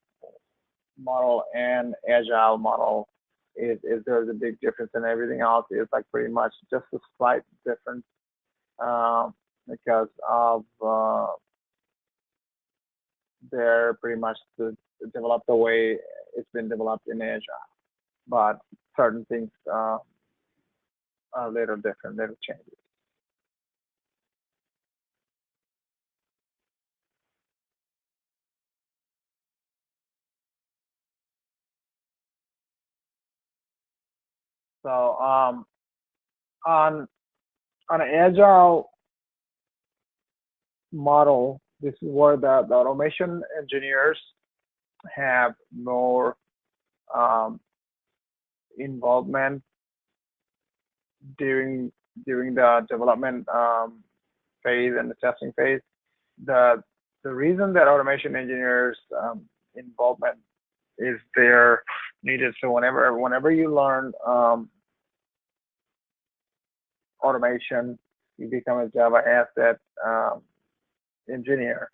model and agile model is there's a big difference, and everything else is like pretty much just a slight difference because of they're pretty much developed the way it's been developed in agile, but certain things are little different, little changes. So on an agile model, this is where the automation engineers have more involvement during the development phase and the testing phase. The reason that automation engineers involvement is there needed. So whenever you learn automation, you become a Java asset engineer.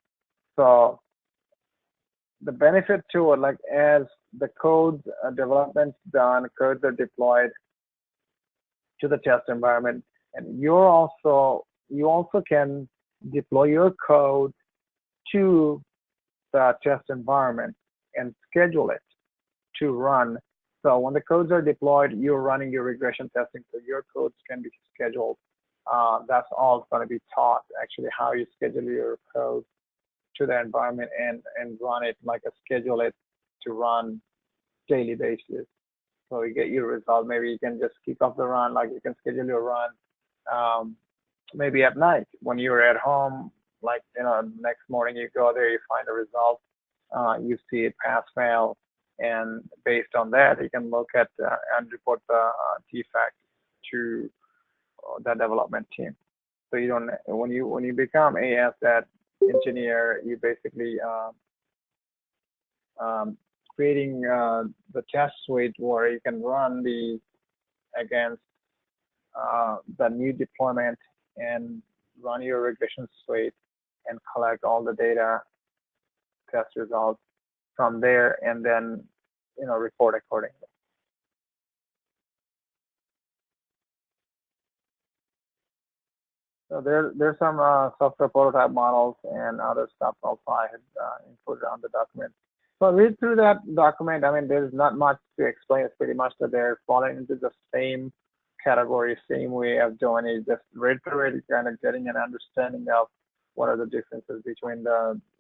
So the benefit to it, like as the code development's done, codes are deployed to the test environment, and you also can deploy your code to the test environment and schedule it to run. So when the codes are deployed, you're running your regression testing, so your codes can be scheduled. That's all going to be taught, actually, how you schedule your code to the environment and run it, like a schedule it to run daily basis. So you get your result. Maybe you can just kick off the run, like you can schedule your run maybe at night when you're at home, like, next morning you go there, you find a result, you see it pass, fail, and based on that, you can look at and report the defect to the development team. So you don't, when you become a asset engineer, you basically creating the test suite where you can run the against the new deployment and run your regression suite and collect all the data, test results from there, and then report accordingly. So there's some software prototype models and other stuff also I had included on the document. So read through that document. I mean, there's not much to explain. It's pretty much that they're falling into the same category, same way of doing it. Just read through it, kind of getting an understanding of what are the differences between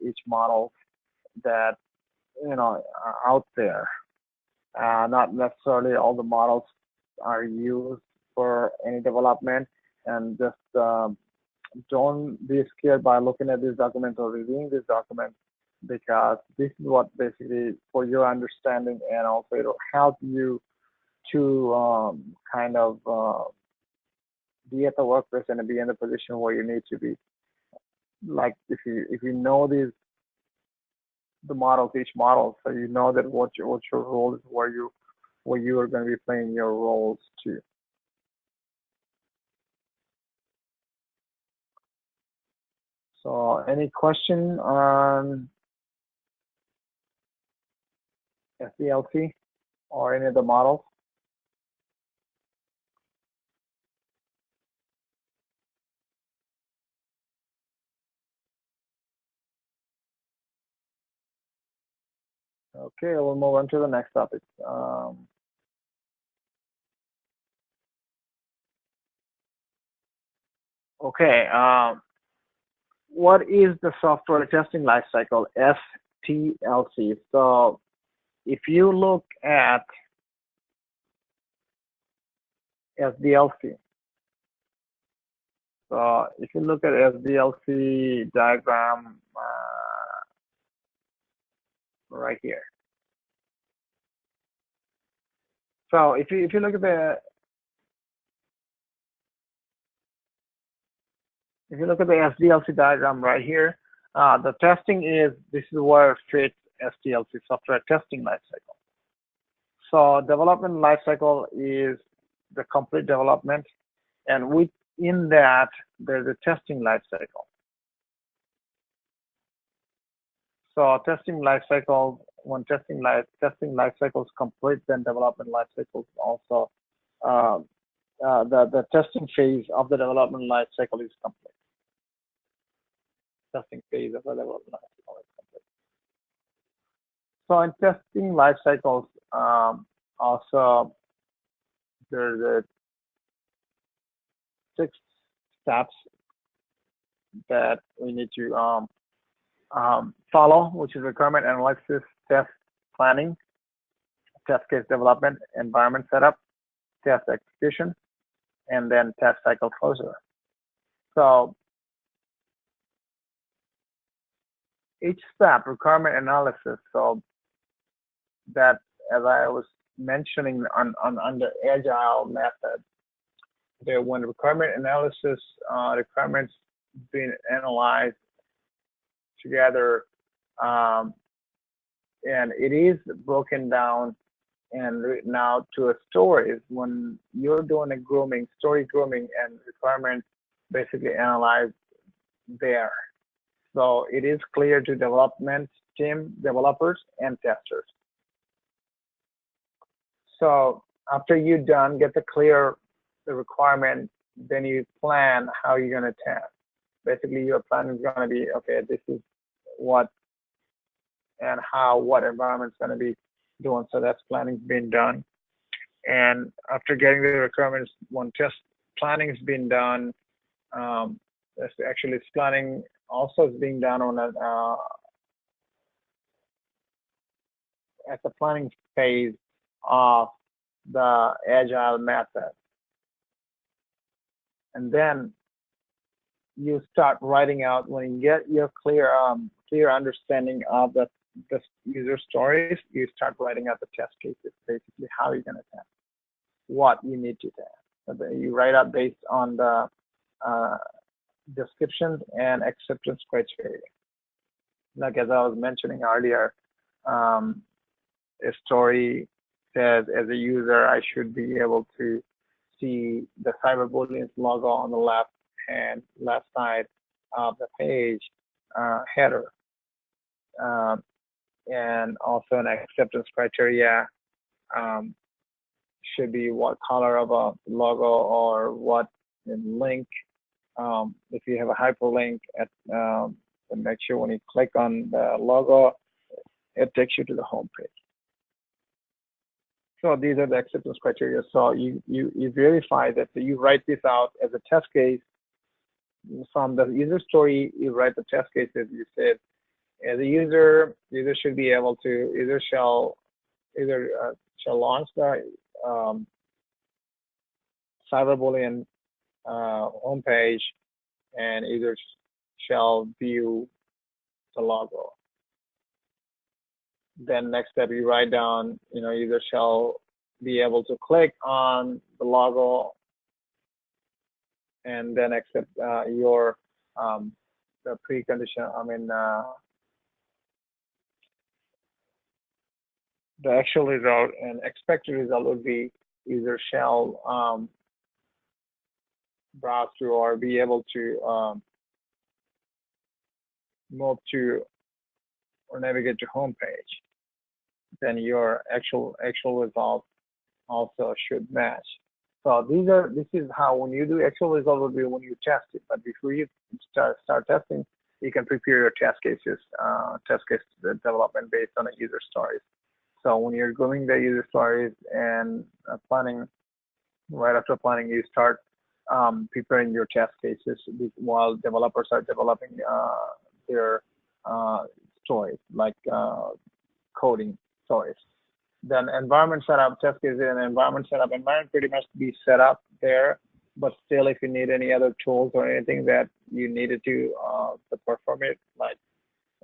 each model that are out there. Not necessarily all the models are used for any development, and just don't be scared by looking at these documents or reviewing these documents, because this is what basically for your understanding, and also it'll help you to kind of be at the workplace and be in the position where you need to be. Like if you know the models, each model, so you know that what your role is, where you are going to be playing your roles too. So any question on SDLC or any of the models? Okay, we'll move on to the next topic. Okay, what is the software testing lifecycle, STLC? So if you look at SDLC, so if you look at SDLC diagram right here. So if you look at the SDLC diagram right here, the testing this is where it fits SDLC, software testing lifecycle. So development lifecycle is the complete development, and within that there's a testing lifecycle. So testing lifecycle, when testing lifecycle is complete, then development lifecycle is also the testing phase of the development lifecycle is complete. Testing phase of the development lifecycle is complete. So in testing lifecycles, also there's a 6 steps that we need to follow, which is requirement analysis, test planning, test case development, environment setup, test execution, and then test cycle closure. So each step, requirement analysis, so that, as I was mentioning on the agile method, there when requirement analysis, requirements being analyzed together, and it is broken down and written out to a stories. When you're doing a grooming, story grooming, and requirements basically analyzed there. So it is clear to development team, developers, and testers. So after you're done, get the requirement, then you plan how you're going to test. Basically, your plan is going to be, okay, this is what and how, what environment's going to be doing. So that's planning being done. And after getting the requirements, when test planning has been done, actually planning also is being done on at the planning phase of the agile method. And then you start writing out, when you get your clear understanding of the user stories, you start writing out the test cases, basically how you're going to test, what you need to test. So you write out based on the descriptions and acceptance criteria. Like as I was mentioning earlier, a story says, as a user, I should be able to see the cyberbullying logo on the left side of the page header, and also an acceptance criteria should be what color of a logo or what link. If you have a hyperlink, then make sure when you click on the logo, it takes you to the home page. So these are the acceptance criteria. So you verify that you write this out as a test case. From the user story, you write the test cases. You said, as a user should be able to shall launch the cyberbullying homepage, and either shall view the logo. Then next step, you write down, either shall be able to click on the logo and then accept your the precondition. The actual result and expected result would be either shall browse through or be able to move to or navigate to home page, then your actual results also should match. So this is how when you do actual result will be when you test it. But before you start testing, you can prepare your test case development based on the user stories. So when you're going the user stories and planning, right after planning, you start preparing your test cases while developers are developing their stories, like coding stories. Then environment setup, test case and environment setup. Environment pretty much be set up there, but still, if you need any other tools or anything that you needed to perform it, like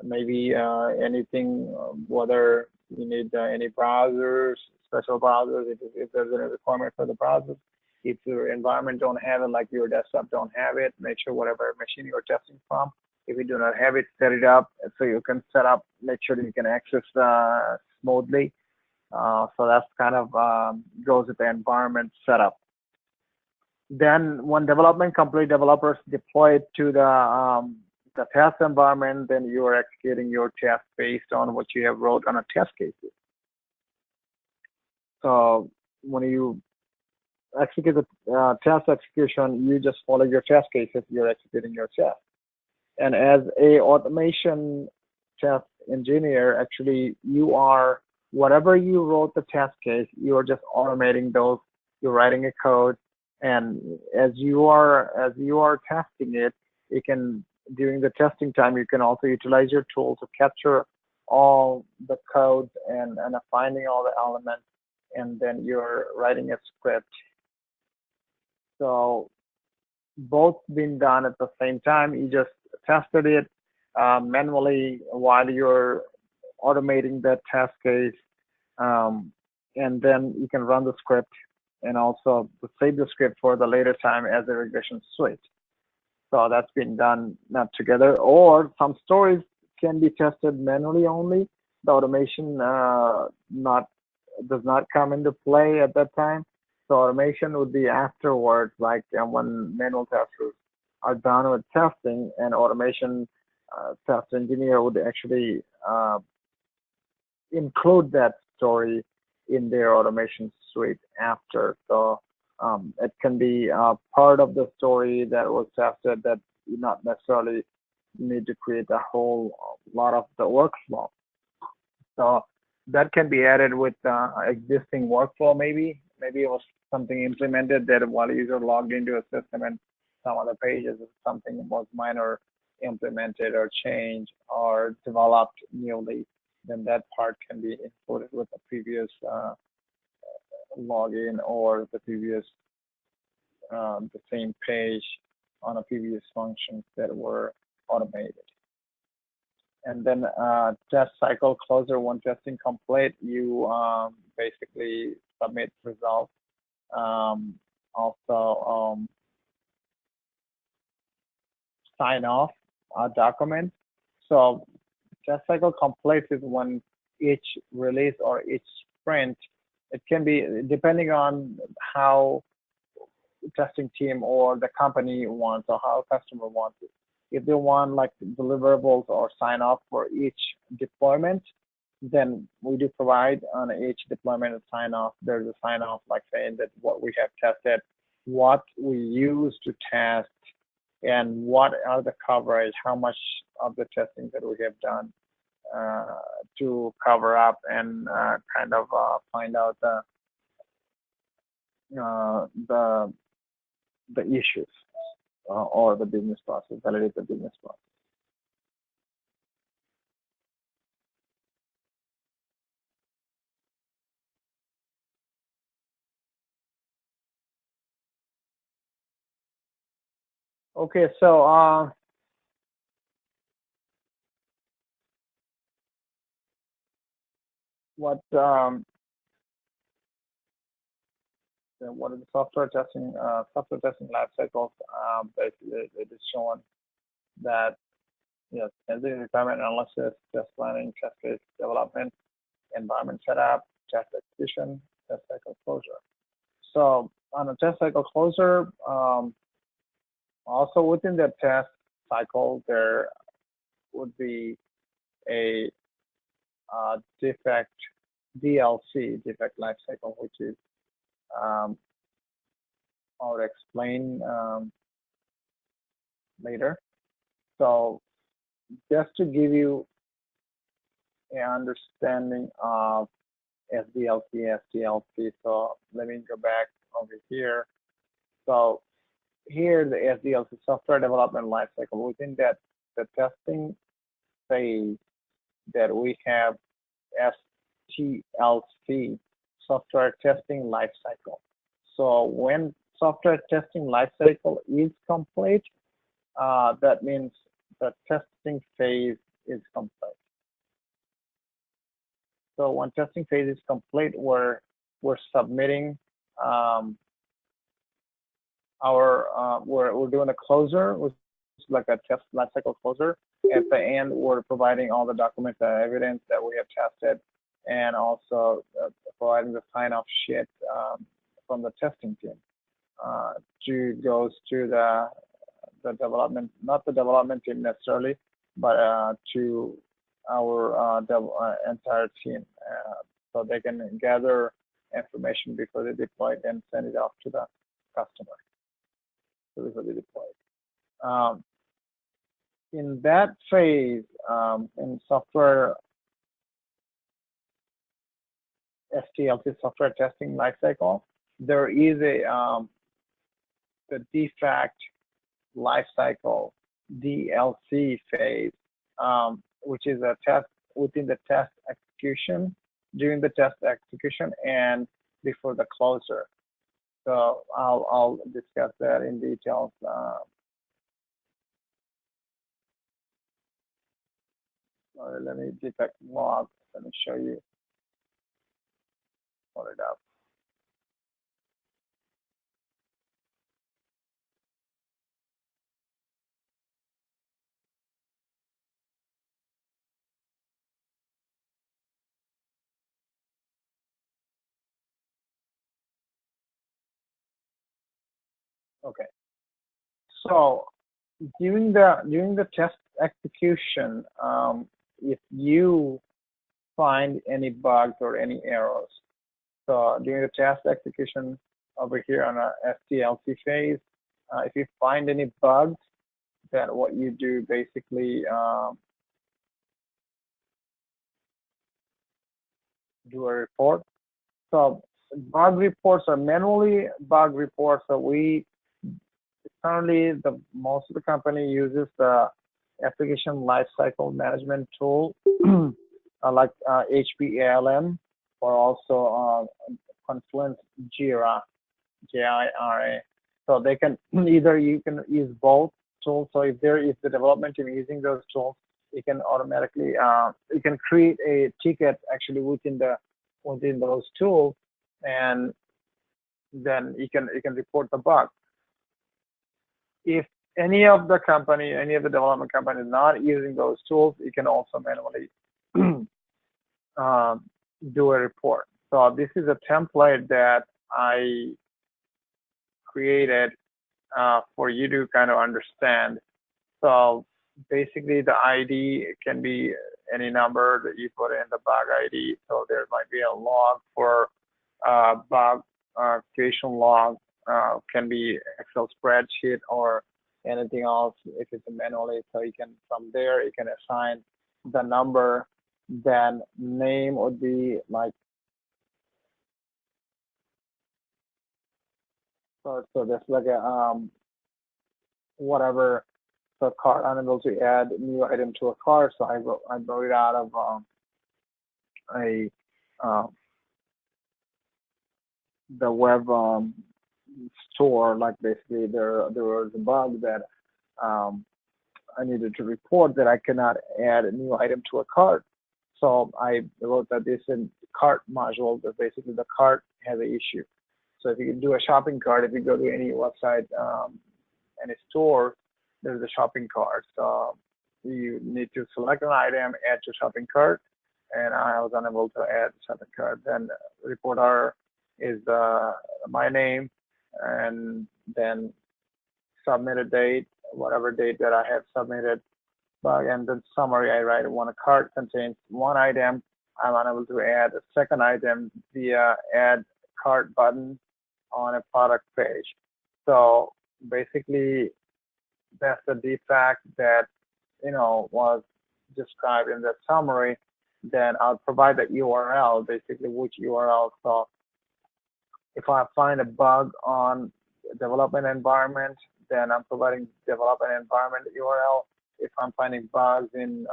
maybe anything, whether you need any browsers, special browsers, if there's any requirement for the browsers. If your environment don't have it, like your desktop don't have it, make sure whatever machine you're testing from, if you do not have it, set it up so you can set up, make sure that you can access smoothly. So that's kind of goes with the environment setup. Then when development complete, developers deploy it to the test environment, then you are executing your test based on what you have wrote on a test cases. So when you execute the test execution, you just follow your test cases, you're executing your test. And as a automation test engineer, actually you are, whatever you wrote the test case, you are just automating those, you're writing a code, and as you are testing it, you can, during the testing time, you can also utilize your tool to capture all the codes and finding all the elements, and then you're writing a script. So both being done at the same time. You just tested it manually while you're automating that test case, and then you can run the script and also save the script for the later time as a regression suite. So that's been done not together. Or some stories can be tested manually only. The automation does not come into play at that time. So automation would be afterwards, like when manual testers are done with testing, and automation test engineer would actually include that story in their automation suite after. So it can be part of the story that was tested that you not necessarily need to create a whole lot of the workflow. So that can be added with existing workflow maybe. Maybe it was something implemented that while a user logged into a system and some other pages, something was minor implemented or changed or developed newly, then that part can be included with the previous login or the previous the same page on a previous functions that were automated. And then test cycle closer, when testing complete, you basically submit results. Also sign off a document. So test cycle complete is when each release or each sprint, it can be depending on how the testing team or the company wants or how a customer wants it. If they want like deliverables or sign off for each deployment, then we do provide on each deployment a sign off. There's a sign off like saying that what we have tested, what we use to test, and what are the coverage, how much of the testing that we have done to cover up and kind of find out the issues or the business process, validate the business process. Okay, so what are the software testing life cycles? Basically, it is shown that yes, testing requirement analysis, test planning, test case development, environment setup, test execution, test cycle closure. So on a test cycle closure, also within the test cycle, there would be a defect DLC, defect lifecycle, which is I'll explain later. So just to give you an understanding of SDLC, SDLC. So let me go back over here. So here the SDLC, software development lifecycle. Within that, the testing phase that we have STLC, software testing lifecycle. So when software testing lifecycle is complete, that means the testing phase is complete. So when testing phase is complete, we're submitting we're doing a closer, which is like a test lifecycle closer. At the end, we're providing all the documents and evidence that we have tested, and also providing the sign-off sheet from the testing team. Goes to the development, not the development team necessarily, but to our entire team, so they can gather information before they deploy it and send it off to the customer. So before they deploy it. In that phase, in software STLC, software testing lifecycle, there is the defect lifecycle DLC phase, which is a test within the test execution, during the test execution, and before the closer. So I'll discuss that in details. Let me detect log. Let me show you. Pull it up. Okay. So during the test execution, if you find any bugs or any errors, so during the test execution over here on a SDLC phase, if you find any bugs, then what you do basically do a report. So bug reports are manually bug reports. So we currently most of the company uses the application lifecycle management tool like HPALM, or also Confluence Jira, JIRA. So they can you can use both tools. So if the development team using those tools, you can automatically you can create a ticket actually within those tools, and then you can report the bug. If any of the development company is not using those tools, you can also manually do a report. So this is a template that I created for you to kind of understand. So basically the ID can be any number that you put in the bug ID. So there might be a log for bug creation log, can be Excel spreadsheet or anything else if it's manually. So you can, from there, you can assign the number. Then name would be like, so that's like a whatever. So cart, unable to add new item to a cart. So I wrote it out of the web store. Like basically there was a bug that I needed to report, that I cannot add a new item to a cart. So I wrote that this in cart module, that basically the cart has an issue. So if you can do a shopping cart, if you go to any website, any store, there's a shopping cart. So you need to select an item, add to shopping cart, and I was unable to add shopping cart. Then reporter is my name, and then submitted date, whatever date that I have submitted, bug, and then summary, I write when a cart contains one item, I'm unable to add a second item via add cart button on a product page. So basically, that's the defect that was described in the summary. Then I'll provide the URL, basically which URL. So if I find a bug on development environment, then I'm providing development environment URL. If I'm finding bugs in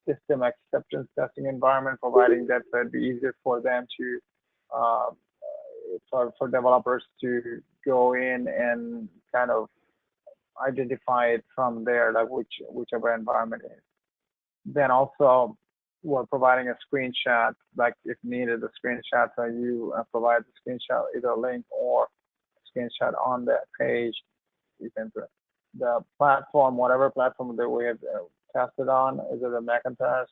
system acceptance testing environment, providing that, so it'd be easier for them to uh, for developers to go in and kind of identify it from there, like whichever environment is. Then also we're providing a screenshot, like if needed, the screenshot, so you provide the screenshot, either a link or a screenshot on that page. You can put the platform, whatever platform that we have tested on, either the Macintosh,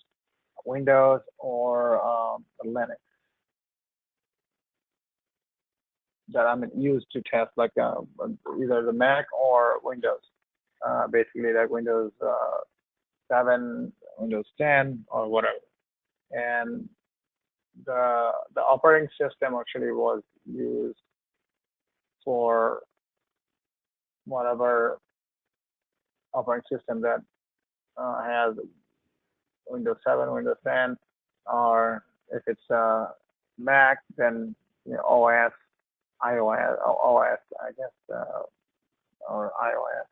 Windows, or Linux, that I'm used to test, like either the Mac or Windows. Basically, like Windows 7, Windows 10, or whatever. And the operating system actually was used for whatever operating system that has Windows 7, Windows 10, or if it's Mac, then OS, iOS, OS, I guess, or iOS.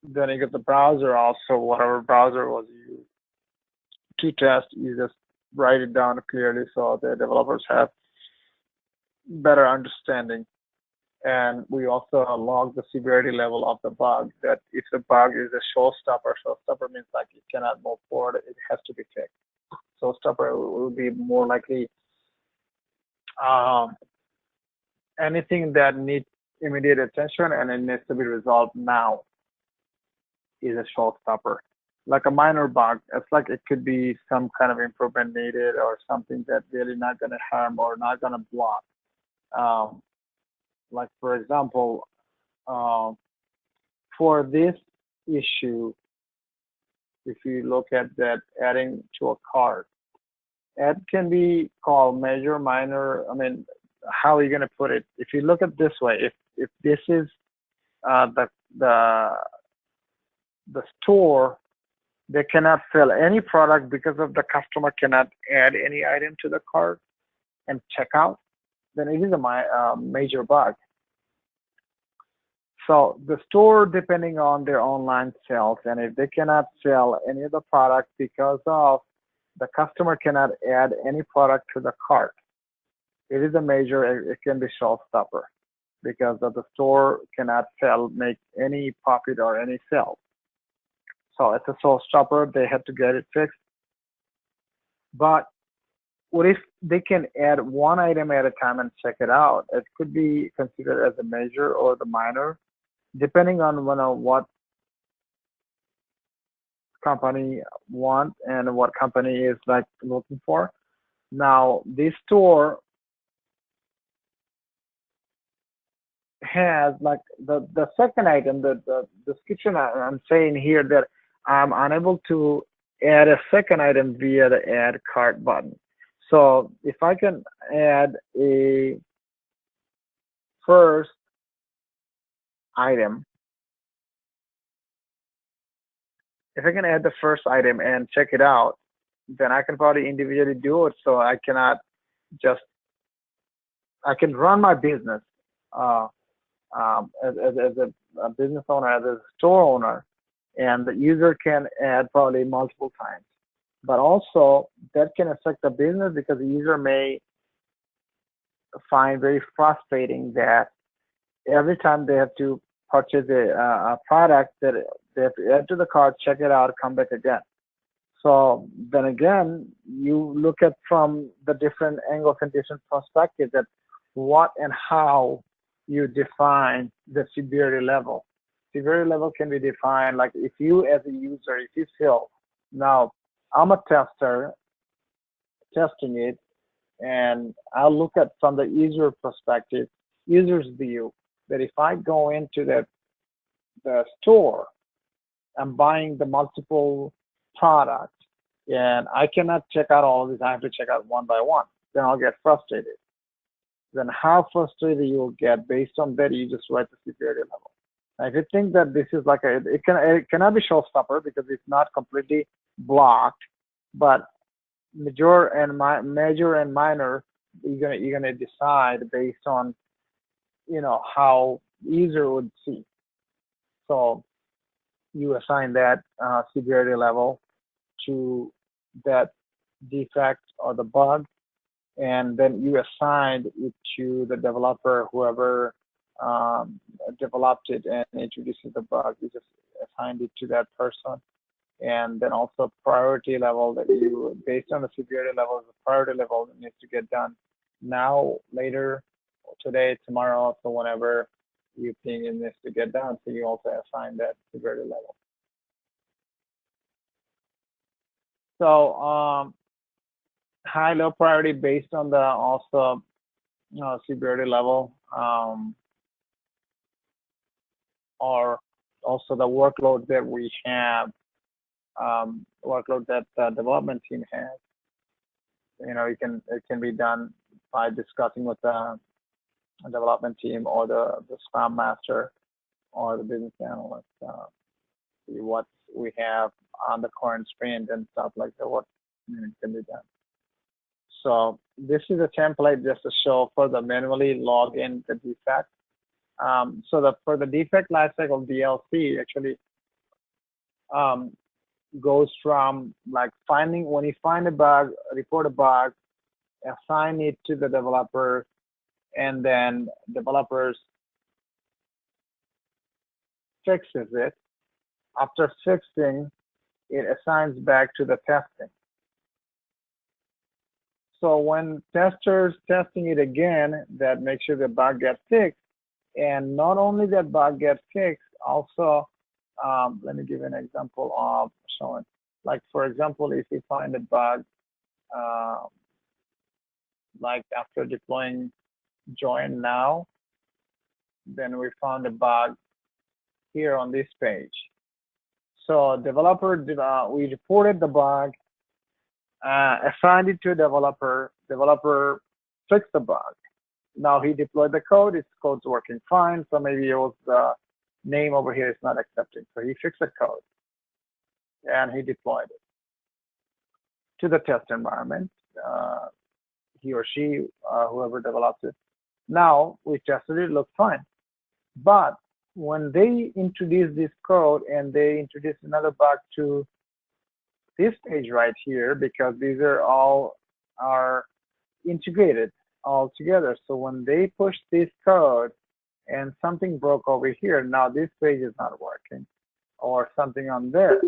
Then you get the browser also, whatever browser was used to test, you just write it down clearly so the developers have better understanding. And we also log the severity level of the bug, that if the bug is a showstopper means like it cannot move forward, it has to be fixed. Showstopper will be more likely anything that needs immediate attention and it needs to be resolved now is a showstopper. Like a minor bug, it's like it could be some kind of improvement needed or something that really not going to harm or not going to block. Like for example, for this issue, if you look at that adding to a cart, add can be called major, minor. I mean, how are you going to put it? If you look at this way, if this is the store, they cannot sell any product because of the customer cannot add any item to the cart and check out, then it is a major bug. So the store, depending on their online sales, and if they cannot sell any of the product because of the customer cannot add any product to the cart, it is a major, it can be showstopper because of the store cannot make any profit or any sales. So it's a showstopper, they have to get it fixed. But what if they can add one item at a time and check it out? It could be considered as a major or the minor, depending on what company want and what company is like looking for. Now, this store has like the second item, the description I'm saying here that I'm unable to add a second item via the add cart button. So if I can add a first item, if I can add the first item and check it out, then I can probably individually do it. So I cannot just, I can run my business as a business owner, as a store owner, and the user can add probably multiple times. But also that can affect the business because the user may find very frustrating that every time they have to purchase a product that they have to add to the cart, check it out, come back again. So then again, you look at from the different angles and different perspectives that what and how you define the severity level. Severity level can be defined like if you as a user, if you feel, now I'm a tester testing it, and I'll look at from the user perspective, user's view, that if I go into that the store. I'm buying the multiple products, and I cannot check out all of these. I have to check out one by one. Then I'll get frustrated. Then how frustrated you'll get based on that, you just write the security level. Now, if you think that this is like it cannot be showstopper because it's not completely blocked, but major and minor, you're gonna decide based on how user would see. So you assign that severity level to that defect or the bug, and then you assign it to the developer, whoever developed it and introduces the bug. You just assigned it to that person, and then also priority level that you, based on the severity level, the priority level that needs to get done now, later, today, tomorrow, so whenever you think it needs to get done. So you also assign that severity level. So high, low priority based on the also severity level, or also the workload that we have, workload that the development team has. It can be done by discussing with the development team or the Scrum Master or the business analyst, see what we have on the current sprint and stuff like that, what can be done. So this is a template just to show for the manually log in the defect. So for the defect lifecycle, DLC actually goes from like when you find a bug, report a bug, assign it to the developer, and then developers fixes it. After fixing, it assigns back to the testing. So when testers testing it again, that makes sure the bug gets fixed. And not only that bug gets fixed, also, let me give you an example of showing. Like, for example, if you find a bug, like after deploying join now, then we found a bug here on this page. So developer, we reported the bug, assigned it to a developer fixed the bug. Now he deployed the code, his code's working fine, so maybe it was the name over here is not accepting. So he fixed the code and he deployed it to the test environment, he or she, whoever developed it. Now we tested it, looked fine. But when they introduce this code and they introduce another bug to this page right here, because these are all integrated all together. So when they push this code and something broke over here, now this page is not working or something on there.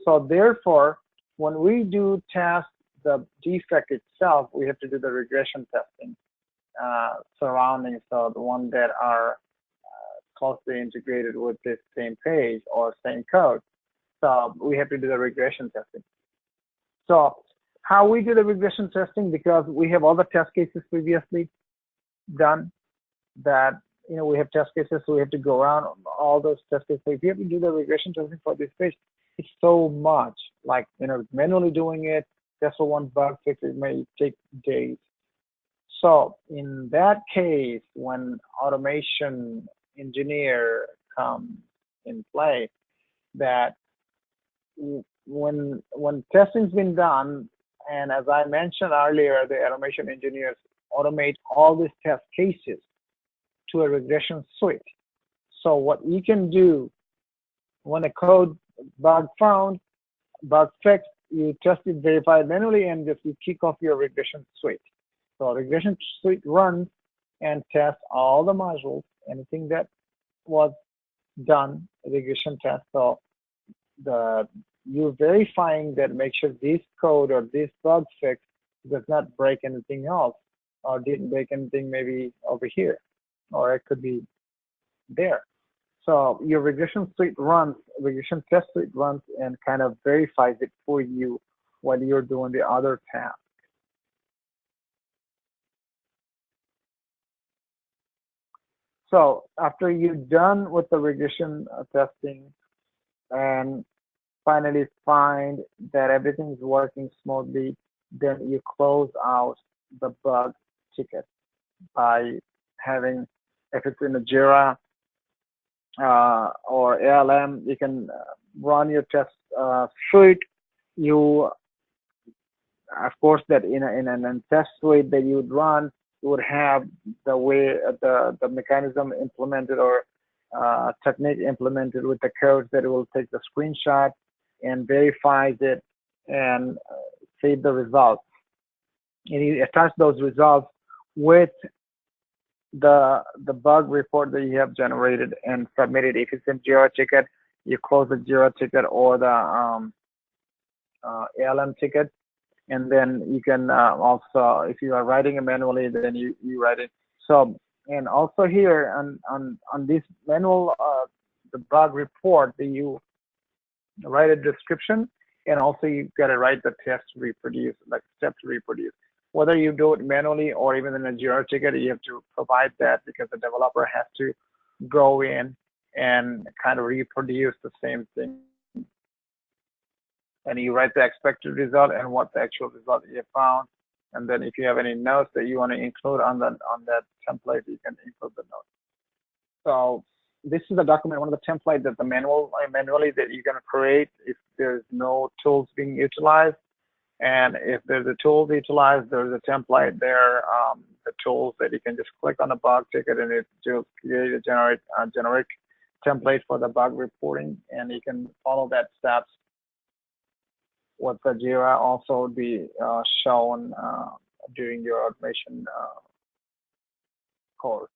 So therefore, when we do test the defect itself, we have to do the regression testing surrounding, so the one that are closely integrated with this same page or same code. So we have to do the regression testing. So how we do the regression testing, because we have all the test cases previously done, that we have test cases, so we have to go around all those test cases. So if you have to do the regression testing for this page, it's so much. Like manually doing it, just for one bug fix, it may take days. So in that case, when automation engineer comes in play, that when testing's been done, and as I mentioned earlier, the automation engineers automate all these test cases to a regression suite. So what you can do when a code bug found, bug fixed, you test it, verify it manually, and just you kick off your regression suite. So regression suite runs and tests all the modules, anything that was done, regression test. So you're verifying that, make sure this code or this bug fix does not break anything else, or didn't break anything maybe over here, or it could be there. So your regression suite runs, regression test suite runs and kind of verifies it for you while you're doing the other task. So after you're done with the regression testing and finally find that everything is working smoothly, then you close out the bug ticket by having, if it's in a Jira or ALM, you can run your test suite. You, of course, that in a test suite that you would run, you would have the way the mechanism implemented or technique implemented with the code that it will take the screenshot and verifies it and save the results. And you attach those results with the bug report that you have generated and submitted. If it's in Jira ticket, you close the Jira ticket or the ALM ticket, and then you can also, if you are writing it manually, then you write it. So, and also here on this manual, the bug report, that you write a description, and also you got to write the test to reproduce, like step to reproduce. Whether you do it manually or even in a Jira ticket, you have to provide that because the developer has to go in and kind of reproduce the same thing. And you write the expected result and what the actual result you have found. And then if you have any notes that you want to include on that template, you can include the notes. So this is the document, one of the templates that manually that you're going to create if there's no tools being utilized. And if there's a tool utilized, there's a template there, the tools that you can just click on the bug ticket and it just create a generic template for the bug reporting, and you can follow that steps. What the Jira also would be shown during your automation course.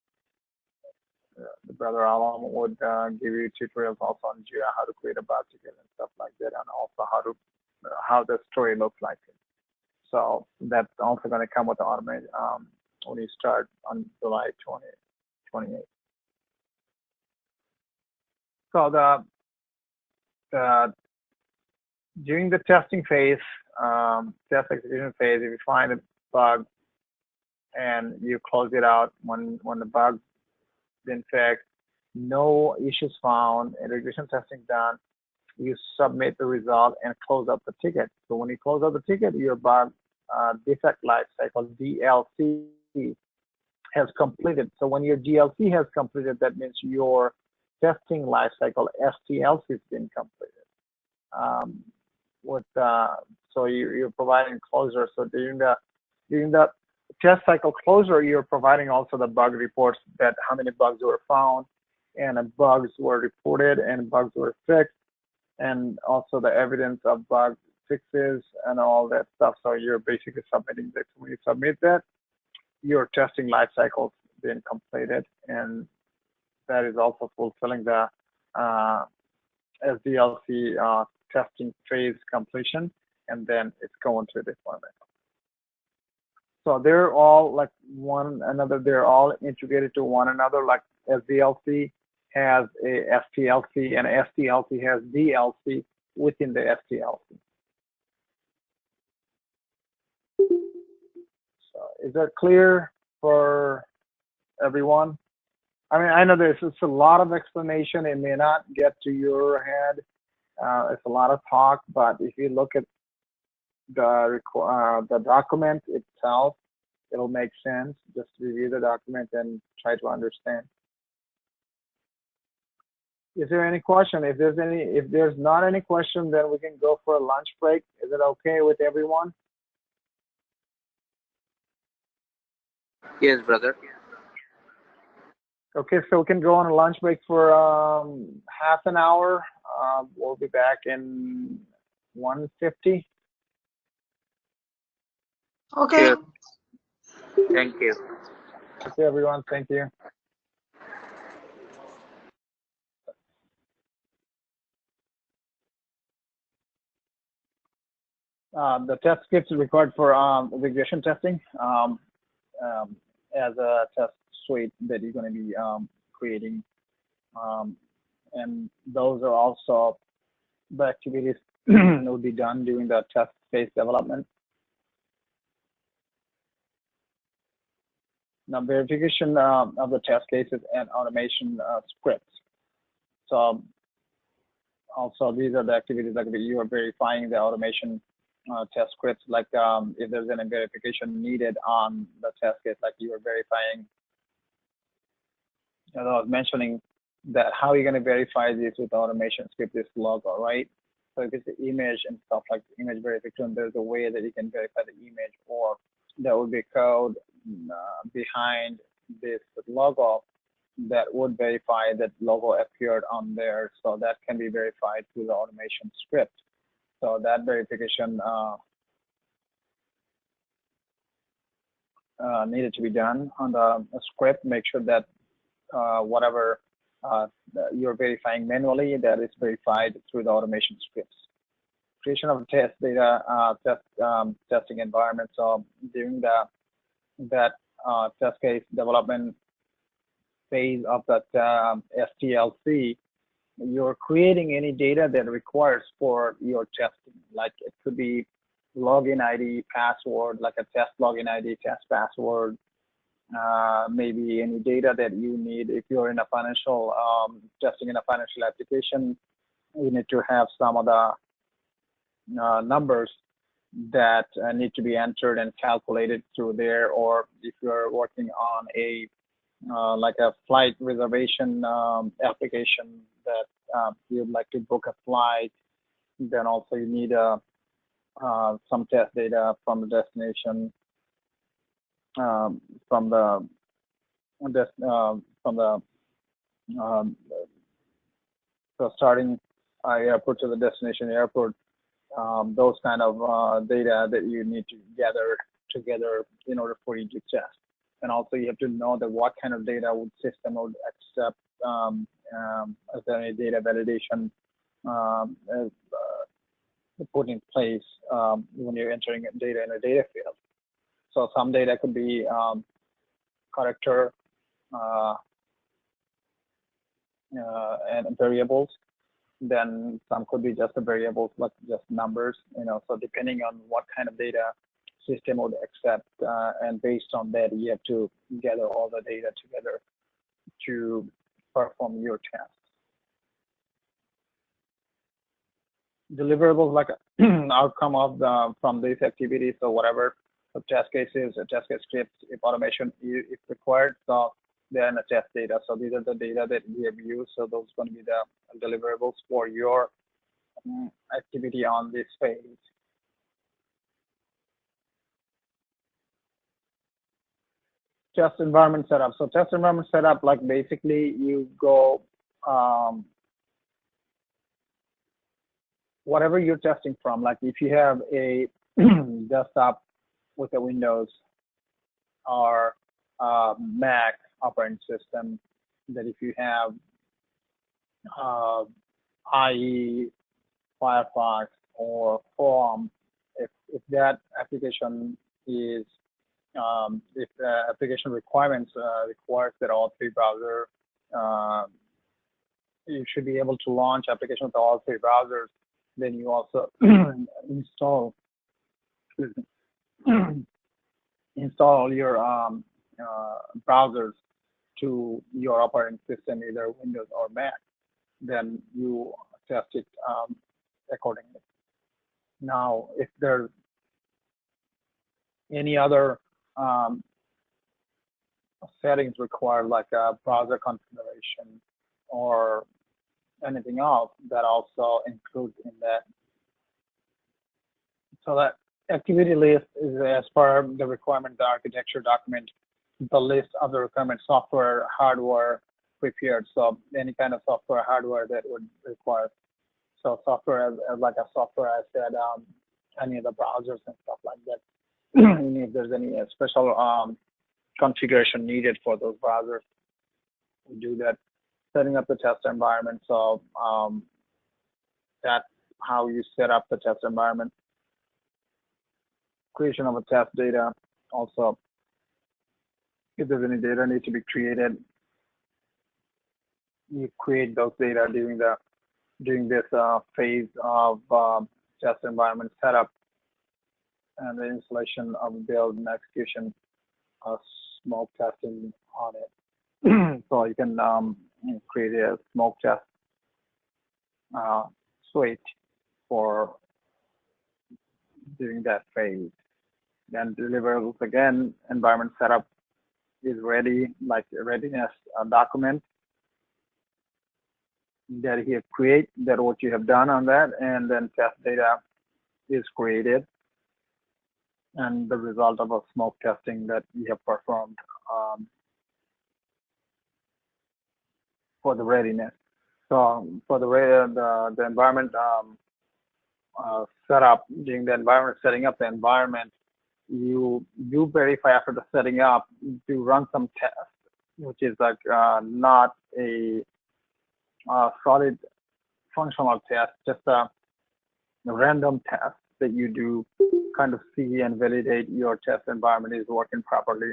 The brother Alam would give you tutorials also on Jira, how to create a bug ticket and stuff like that, and also how the story looks like. So that's also going to come with the automation when you start on July 28th. So during the testing phase, test execution phase, if you find a bug and you close it out when the bug's been fixed, no issues found, and regression testing done, you submit the result and close up the ticket. So when you close up the ticket, your bug defect lifecycle DLC has completed. So when your DLC has completed, that means your testing lifecycle SDLC has been completed. So you're providing closure. So during the test cycle closure, you're providing also the bug reports that how many bugs were found and bugs were reported and bugs were fixed, and also the evidence of bug fixes and all that stuff. So you're basically submitting that. When you submit that, your testing life cycle's been completed, and that is also fulfilling the SDLC testing phase completion, and then it's going to deployment. So they're all like one another. They're all integrated to one another. Like SDLC has a STLC, and STLC has DLC within the STLC. So is that clear for everyone? I mean, I know there's a lot of explanation. It may not get to your head. It's a lot of talk, but if you look at the document itself, it'll make sense. Just review the document and try to understand. Is there any question? If there's not any question, then we can go for a lunch break. Is it okay with everyone? Yes, brother. Okay, so we can go on a lunch break for half an hour. We'll be back in 1:50. Okay. Sure. Thank you. Okay, everyone. Thank you. The test scripts required for regression testing as a test suite that you're going to be creating. And those are also the activities that will be done during the test phase development. Now, verification of the test cases and automation scripts. So also these are the activities like you are verifying the automation test scripts, like if there's any verification needed on the test case, like you are verifying, as I was mentioning, that how you're going to verify this with automation script, this logo, right? So if it's the image and stuff like image verification, there's a way that you can verify the image, or there would be code behind this logo that would verify that logo appeared on there. So that can be verified through the automation script. So that verification needed to be done on the script. Make sure that whatever you're verifying manually, that is verified through the automation scripts. Creation of test data, testing environment. So during that test case development phase of that SDLC, you're creating any data that requires for your testing. Like it could be login ID, password, like a test login ID, test password, maybe any data that you need. If you're in a financial testing in a financial application, you need to have some of the numbers that need to be entered and calculated through there. Or if you're working on a like a flight reservation application that you'd like to book a flight, then also you need some test data from the destination, from the so starting airport to the destination airport. Those kind of data that you need to gather together in order for you to test. And also you have to know that what kind of data would system would accept as any data validation put in place when you're entering data in a data field. So some data could be character and variables. Then some could be just the variables, like just numbers, so depending on what kind of data system would accept, and based on that, you have to gather all the data together to perform your test. Deliverables, like outcome of from this activity, so whatever the test cases, test case scripts, if automation is required, so then the test data. So these are the data that we have used. So those are going to be the deliverables for your activity on this phase. Test environment setup. So test environment setup, like basically you go whatever you're testing from. Like if you have a desktop with a Windows or Mac operating system, that if you have IE, Firefox, or Chrome, if that application is if the application requirements requires that all three browsers, you should be able to launch application with all three browsers. Then you also install your browsers to your operating system, either Windows or Mac. Then you test it accordingly. Now, if there's any other settings required, like a browser configuration or anything else, that also includes in that. So that activity list is as per the requirement, the architecture document, the list of the requirement software, hardware prepared. So any kind of software, hardware that would require. So software as like a software, I said, any of the browsers and stuff like that. If there's any special configuration needed for those browsers, we do that. Setting up the test environment. So that's how you set up the test environment. Creation of a test data. Also, if there's any data need to be created, you create those data during this phase of test environment setup and the installation of build and execution smoke testing on it. So you can create a smoke test suite for during that phase. Then deliverables again, environment setup is ready, like a readiness document that you create, that what you have done on that, and then test data is created, and the result of a smoke testing that you have performed for the readiness. So for the environment setup, during the environment setting up the environment, you verify after the setting up to run some tests, which is like not a solid functional test, just a random test that you do, kind of see and validate your test environment is working properly,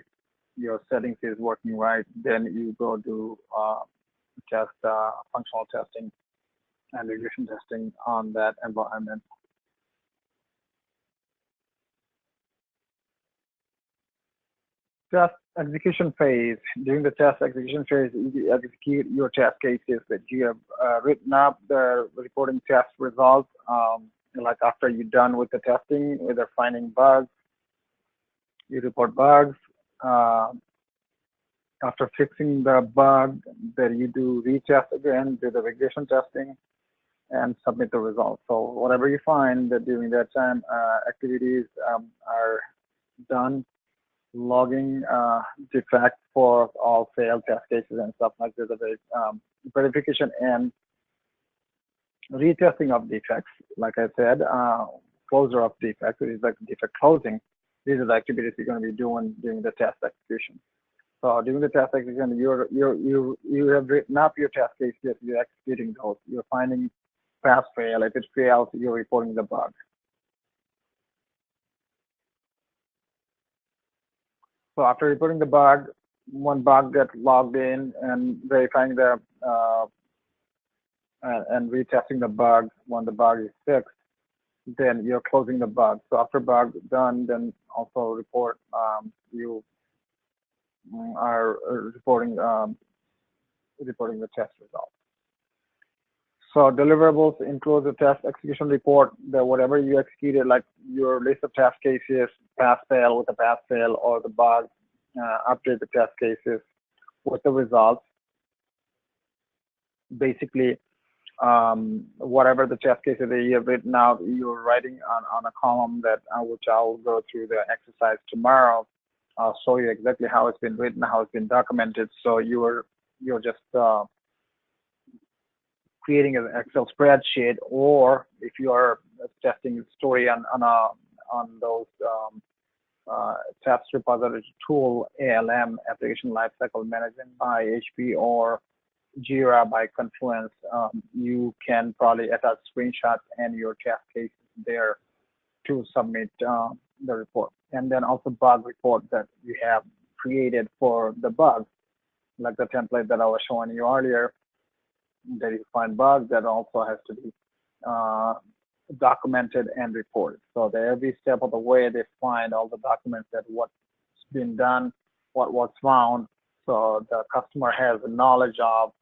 your settings is working right. Then you go do test functional testing and regression testing on that environment. Test execution phase. During the test execution phase, you execute your test cases that you have written up, the reporting test results, like after you're done with the testing, either finding bugs, you report bugs. After fixing the bug, then you do retest again, do the regression testing, and submit the results. So whatever you find that during that time, activities are done, logging defects for all failed test cases and stuff like that, verification and retesting of defects. Like I said, closure of defects, it is like defect closing. These are the activities you're going to be doing during the test execution. So during the test execution, you have written up your test cases, you're executing those, you're finding pass fail. If it fails, you're reporting the bug. So after reporting the bug, one bug gets logged in and verifying the and retesting the bug. When the bug is fixed, then you're closing the bug. So after bug done, then also report you are reporting the test results. So deliverables include the test execution report, that whatever you executed, like your list of test cases, pass fail with a pass fail, or the bug, update the test cases with the results. Basically, whatever the test cases that you have written out, you're writing on a column that which I'll go through the exercise tomorrow. I'll show you exactly how it's been written, how it's been documented. So you're just creating an Excel spreadsheet, or if you are testing a story on those test repository tool, ALM, Application Lifecycle Management by HP or Jira by Confluence, you can probably attach screenshots and your test cases there to submit the report. And then also bug report that you have created for the bug, like the template that I was showing you earlier, that you find bugs, that also has to be documented and reported. So that every step of the way they find all the documents that what's been done, what was found, so the customer has knowledge of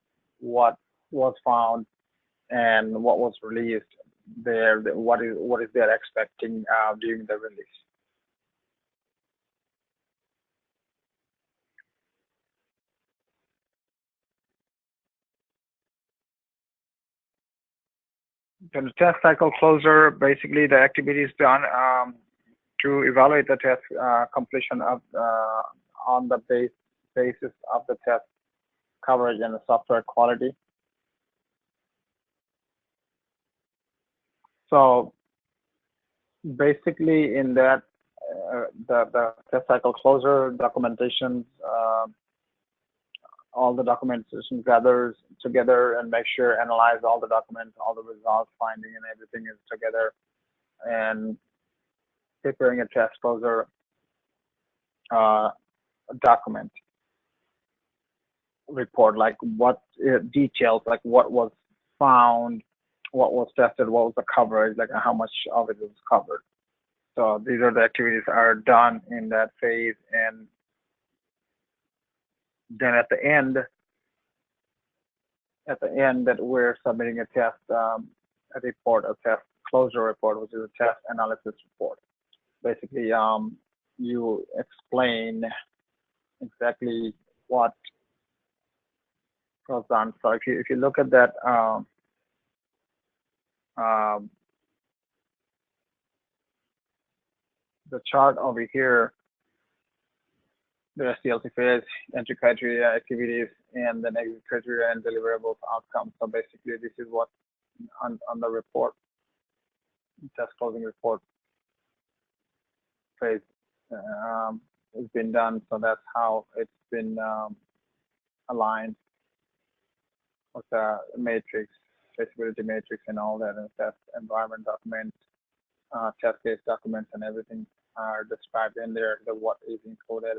what was found and what was released there, what is they're expecting during the release. The test cycle closer, basically the activity is done to evaluate the test completion of on the basis of the test coverage and the software quality. So basically in that, the test cycle closer documentation, all the documentation gathers together and make sure, analyze all the documents, all the results, finding and everything is together, and preparing a test closer document report, like what details, like what was found, what was tested, what was the coverage, like how much of it was covered. So these are the activities are done in that phase, and Then at the end that we're submitting a test, a report, a test closure report, which is a test analysis report. Basically, you explain exactly what was done. So if you look at that um, the chart over here, the SDLC phase, entry criteria, activities, and then exit criteria and deliverables outcomes. So basically, this is what on the report, test closing report phase has been done. So that's how it's been aligned with the matrix, traceability matrix, and all that, and test environment documents, test case documents, and everything are described in there. The what is encoded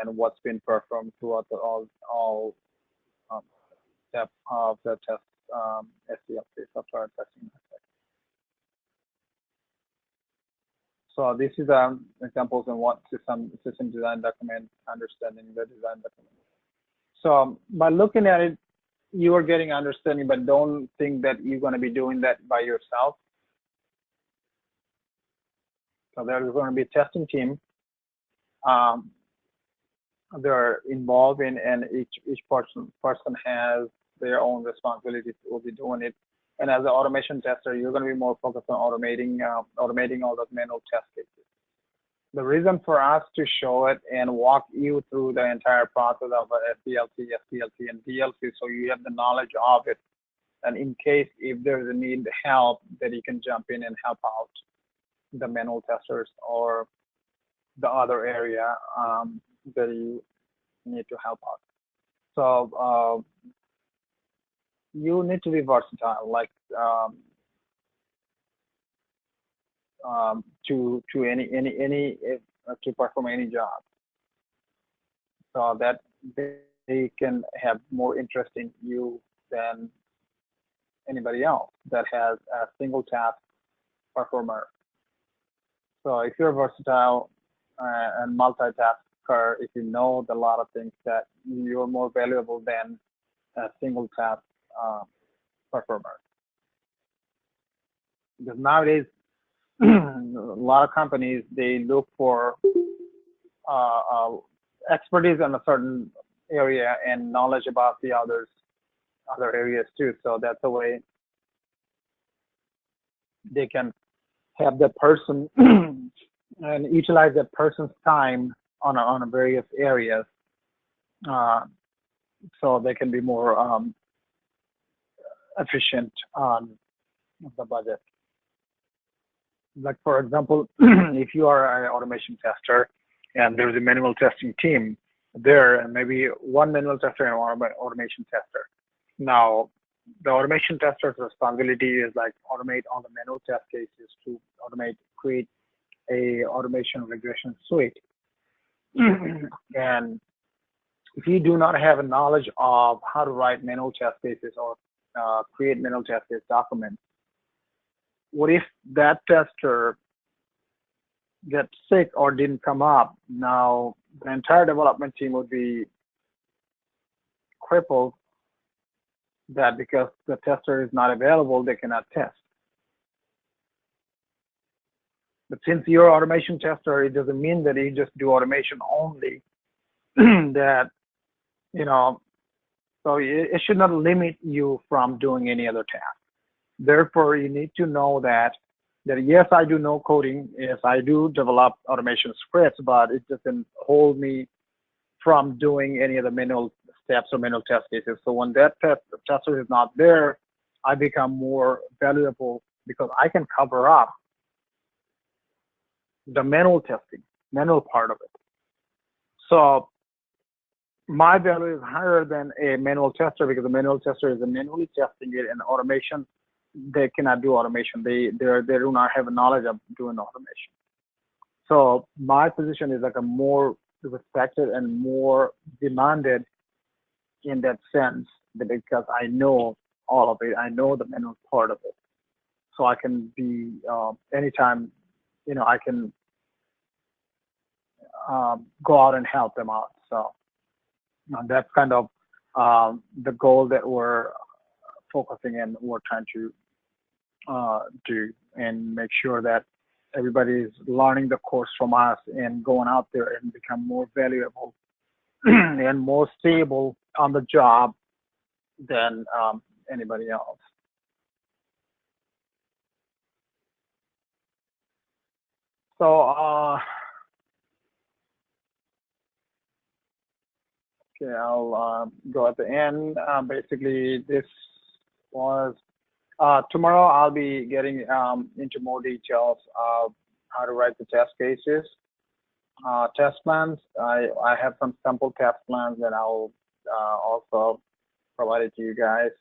and what's been performed throughout all steps of the test SDLC software testing. So this is examples of what system design document, understanding the design document. So by looking at it, you are getting understanding, but don't think that you're going to be doing that by yourself. So there's going to be a testing team. They're involved in, and each person has their own responsibilities to be doing it. And as an automation tester, you're going to be more focused on automating all those manual test cases. The reason for us to show it and walk you through the entire process of SDLC, SDLC, and DLC, so you have the knowledge of it, and in case if there's a need to help, that you can jump in and help out the manual testers or the other area that you need to help out. So you need to be versatile, like to perform any job, so that they can have more interest in you than anybody else that has a single task performer. So if you're versatile and multitasker, if you know a lot of things, that you're more valuable than a single task performer. Because nowadays, a lot of companies, they look for expertise in a certain area and knowledge about the other areas too. So that's the way they can have that person and utilize that person's time on various areas, so they can be more efficient on the budget. Like for example, if you are an automation tester and there's a manual testing team there, and maybe one manual tester and one automation tester. Now, the automation tester's responsibility is like automate all the manual test cases to create a automation regression suite. And if you do not have a knowledge of how to write manual test cases or create manual test case documents, what if that tester gets sick or didn't come up? Now the entire development team would be crippled, that because the tester is not available, they cannot test. But since you're an automation tester, it doesn't mean that you just do automation only. That, so it should not limit you from doing any other task. Therefore, you need to know that yes, I do know coding, yes, I do develop automation scripts, but it doesn't hold me from doing any of the manual steps or manual test cases. So when that tester is not there, I become more valuable because I can cover up the manual testing, manual part of it. So my value is higher than a manual tester, because the manual tester is manually testing it, and automation, they cannot do automation. They do not have a knowledge of doing automation. So my position is like a more respected and more demanded in that sense, because I know all of it. I know the manual part of it. So I can be anytime, I can go out and help them out. So That's kind of the goal that we're focusing and we're trying to do, and make sure that everybody is learning the course from us and going out there and become more valuable and more stable on the job than anybody else. So, okay, I'll go at the end. Basically, this was tomorrow. I'll be getting into more details of how to write the test cases, test plans. I have some sample test plans that I'll also provide it to you guys,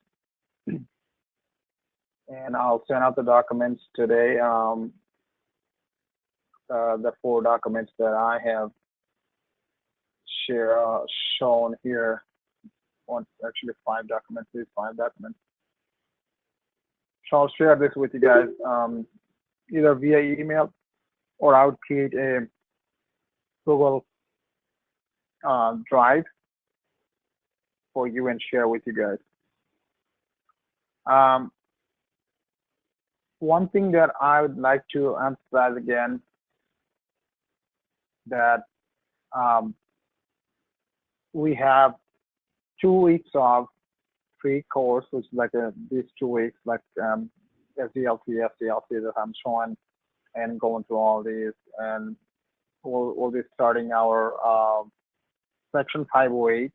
and I'll send out the documents today. The 4 documents that I have shown here. Actually 5 documents. These 5 documents. So I'll share this with you guys either via email, or I would create a Google Drive for you and share with you guys. One thing that I would like to emphasize again, that we have 2 weeks of free course, which is like these 2 weeks, like SDLC that I'm showing and going through all these, and we'll be starting our section 508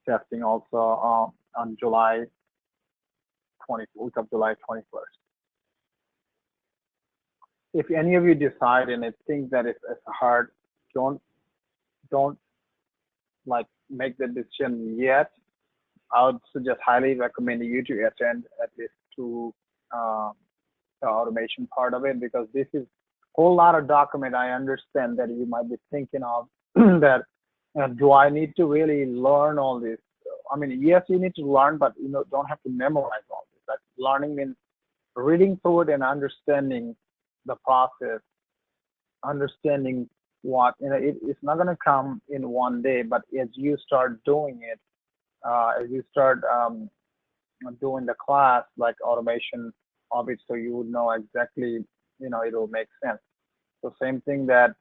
testing also on July 20th of July 21st. If any of you decide and it think that it's hard, don't like make the decision yet. I would suggest, highly recommend you to attend at least to the automation part of it, because this is a whole lot of document. I understand that you might be thinking of that, do I need to really learn all this? I mean, yes, you need to learn, but don't have to memorize all this. Like, learning means reading through it and understanding the process, understanding what, it's not going to come in one day, but as you start doing it, as you start doing the class, like automation of it, so you would know exactly, it will make sense. So same thing that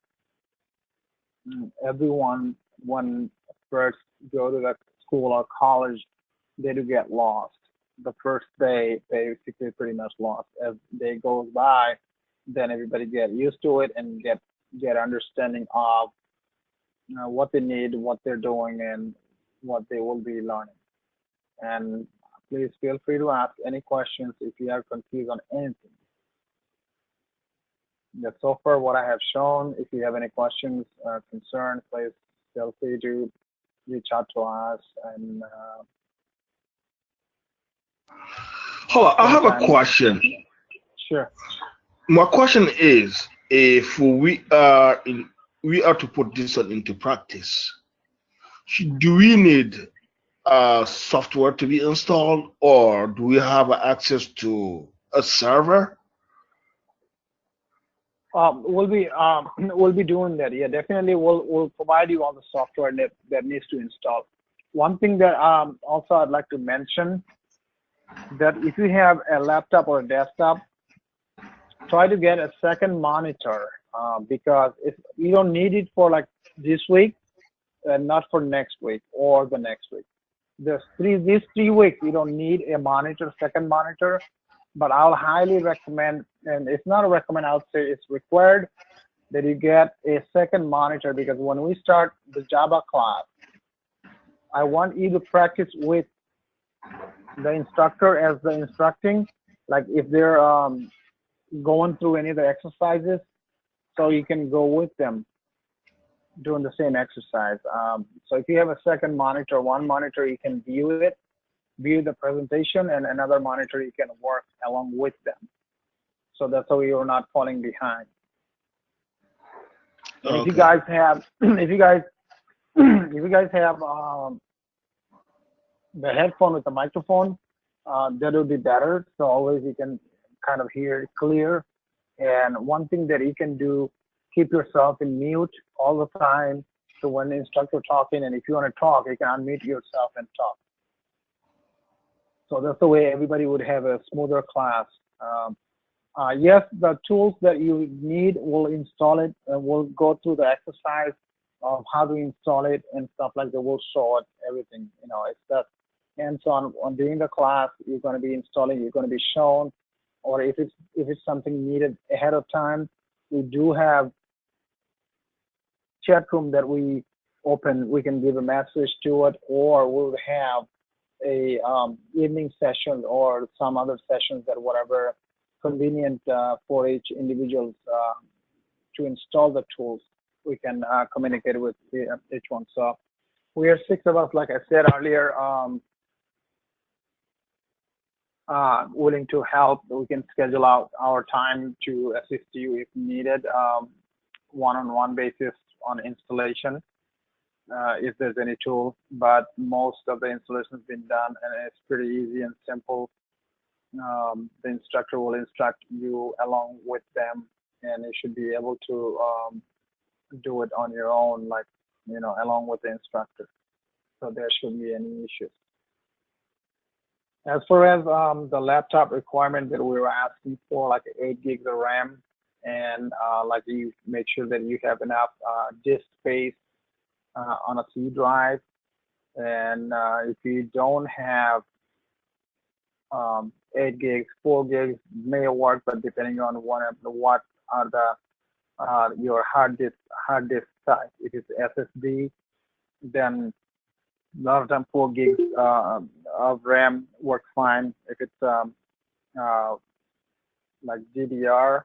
everyone, when first go to the school or college, they do get lost. The first day, basically pretty much lost. As day goes by, then everybody get used to it and get understanding of what they need, what they're doing, and what they will be learning. And please feel free to ask any questions if you are confused on anything. That's so far what I have shown. If you have any questions, concerns, please feel free to reach out to us. And Hold on, I have a question. Sure. My question is, if we are to put this one into practice, do we need software to be installed, or do we have access to a server? We'll be doing that. Yeah, definitely. We'll provide you all the software that needs to install. One thing that also I'd like to mention, that if you have a laptop or a desktop, try to get a second monitor, because if you don't need it for like this week, and not for next week or the next week. These 3 weeks, you don't need a monitor, second monitor, but I'll highly recommend, and it's not a recommend, I would say it's required, that you get a second monitor, because when we start the Java class, I want you to practice with the instructor as the instructing, like if they're going through any of the exercises, so you can go with them doing the same exercise. So if you have a second monitor, one monitor, you can view the presentation, and another monitor you can work along with them. So that's how you're not falling behind. And Okay. if you guys have, if you guys have the headphone with the microphone, that would be better. So always you can kind of hear it clear. And one thing that you can do, keep yourself in mute all the time, So when the instructor talking, and if you want to talk, you can unmute yourself and talk. So that's the way everybody would have a smoother class. Yes, the tools that you need, we'll install it, and we'll go through the exercise of how to install it and stuff like that. We'll show it, everything. You know, it's that hands-on on during the class. You're going to be installing. You're going to be shown, or if it's something needed ahead of time, we do have chat room that we open. We can give a message to it, or we'll have a evening session or some other sessions that whatever convenient for each individual to install the tools. We can communicate with each one. So we are 6 of us, like I said earlier, willing to help. We can schedule out our time to assist you if needed, one-on-one basis on installation, if there's any tool. But most of the installation has been done, and it's pretty easy and simple. The instructor will instruct you along with them, and you should be able to do it on your own, like, you know, along with the instructor. So there shouldn't be any issues. As far as the laptop requirement that we were asking for, like 8 gigs of RAM, and like you make sure that you have enough disk space on a C drive. And if you don't have 8 gigs, 4 gigs may work, but depending on what are the your hard disk size. If it's SSD, then a lot of time 4 gigs of RAM works fine. If it's like DDR,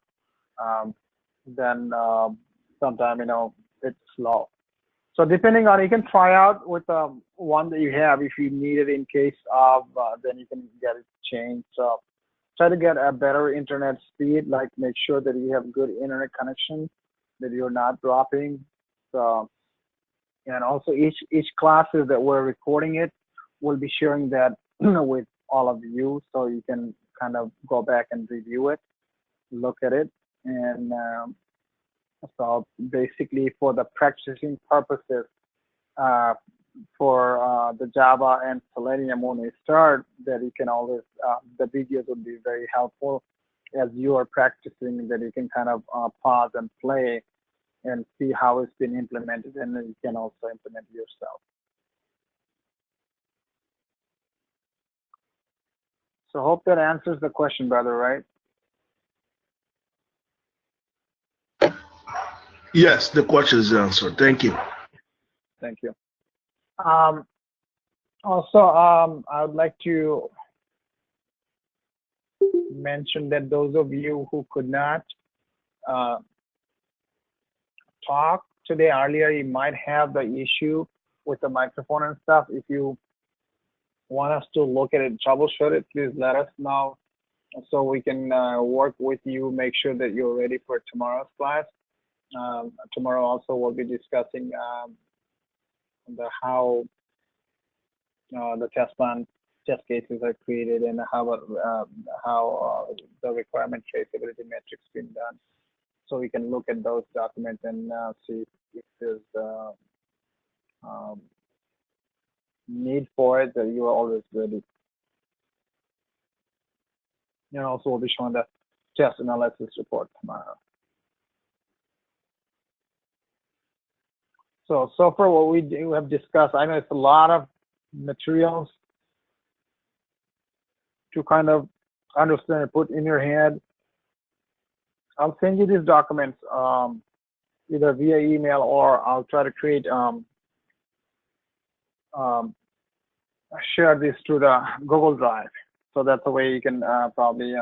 then sometimes, you know, it's slow. So depending on, you can try out with one that you have. If you need it in case of, then you can get it changed. So try to get a better internet speed, like make sure that you have good internet connection, that you're not dropping. So, and also each classes that we're recording it, we'll be sharing that with all of you, so you can kind of go back and review it, look at it. And so basically for the practicing purposes, for the Java and Selenium when we start, that you can always, the videos would be very helpful as you are practicing, that you can kind of pause and play and see how it's been implemented, and then you can also implement yourself. So hope that answers the question, brother, right? Yes, the question is answered. Thank you. Thank you. Also, I would like to mention that those of you who could not talk today earlier, you might have the issue with the microphone and stuff. If you want us to look at it, troubleshoot it, please let us know so we can work with you, make sure that you're ready for tomorrow's class. Tomorrow also we'll be discussing how the test cases are created, and how the requirement traceability metrics been done. So we can look at those documents and see if there's need for it, that you are always ready. And also we'll be showing the test analysis report tomorrow. So far what we have discussed, I know it's a lot of materials to kind of understand and put in your head. I'll send you these documents either via email, or I'll try to create share this to the Google Drive. So that's the way you can probably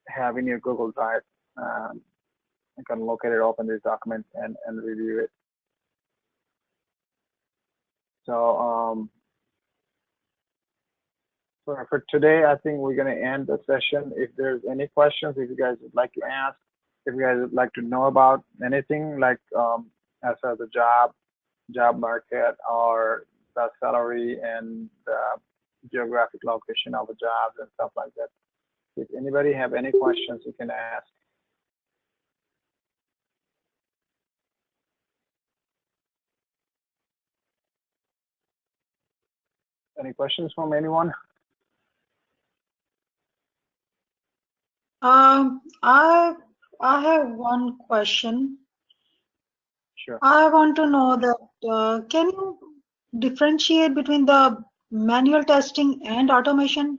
have in your Google Drive. You can look at it, open these documents, and review it. So for today, I think we're going to end the session. If there's any questions, if you guys would like to ask, if you guys would like to know about anything, like as far as the job market, or the salary and the geographic location of the jobs and stuff like that. If anybody have any questions, you can ask. Any questions from anyone? I have one question. Sure. I want to know that can you differentiate between the manual testing and automation?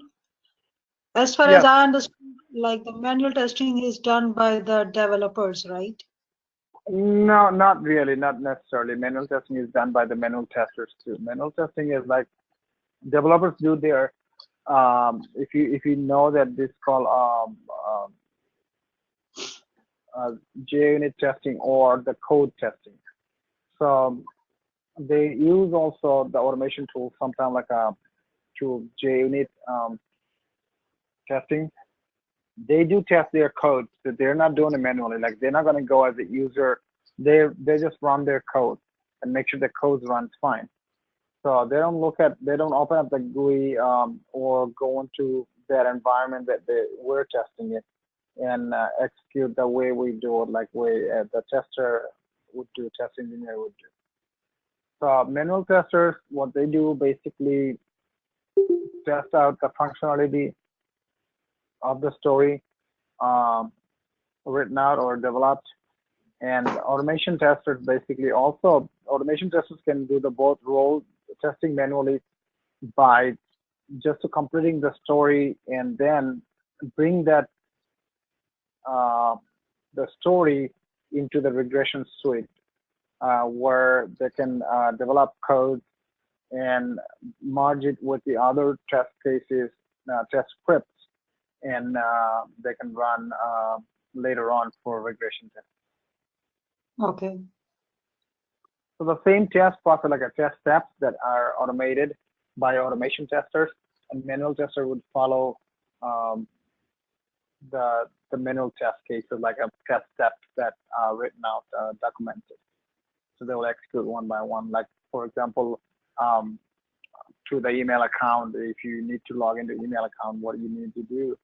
As far as Yes. I understand, like the manual testing is done by the developers, right? No, not really, not necessarily. Manual testing is done by the manual testers too. Manual testing is like developers do their if you know that this called JUnit testing or the code testing. So they use also the automation tool, sometimes like a tool JUnit testing. They do test their code, so they're not doing it manually. Like they're not going to go as a user. They just run their code and make sure the code runs fine. So they don't open up the GUI or go into that environment that we're testing it and execute the way we do it, like way the tester would do, test engineer would do. So manual testers, what they do basically test out the functionality of the story written out or developed. And automation testers basically also, automation testers can do the both role testing manually by just completing the story and then bring that the story into the regression suite where they can develop code and merge it with the other test cases, test scripts, and they can run later on for regression tests. Okay. So the same test process, like a test steps that are automated by automation testers, and manual tester would follow the manual test cases, like a test steps that are written out, documented. So they will execute one by one. Like for example, through the email account, if you need to log into email account, what you need to do,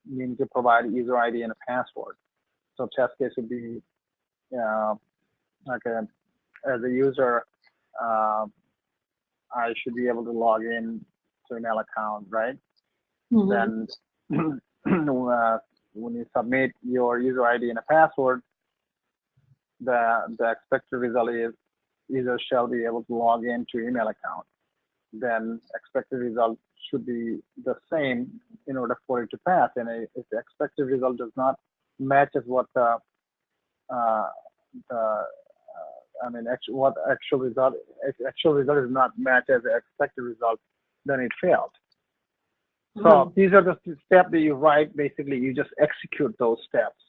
you need to provide user ID and a password. So test case would be like as a user, I should be able to log in to email account, right? Mhm. Then when you submit your user ID and a password, the expected result is user shall be able to log in to email account. Then expected result should be the same in order for it to pass. And if the expected result does not match as what the what actual result, if actual result is not matched as the expected result, then it failed. So these are the steps that you write. Basically, you just execute those steps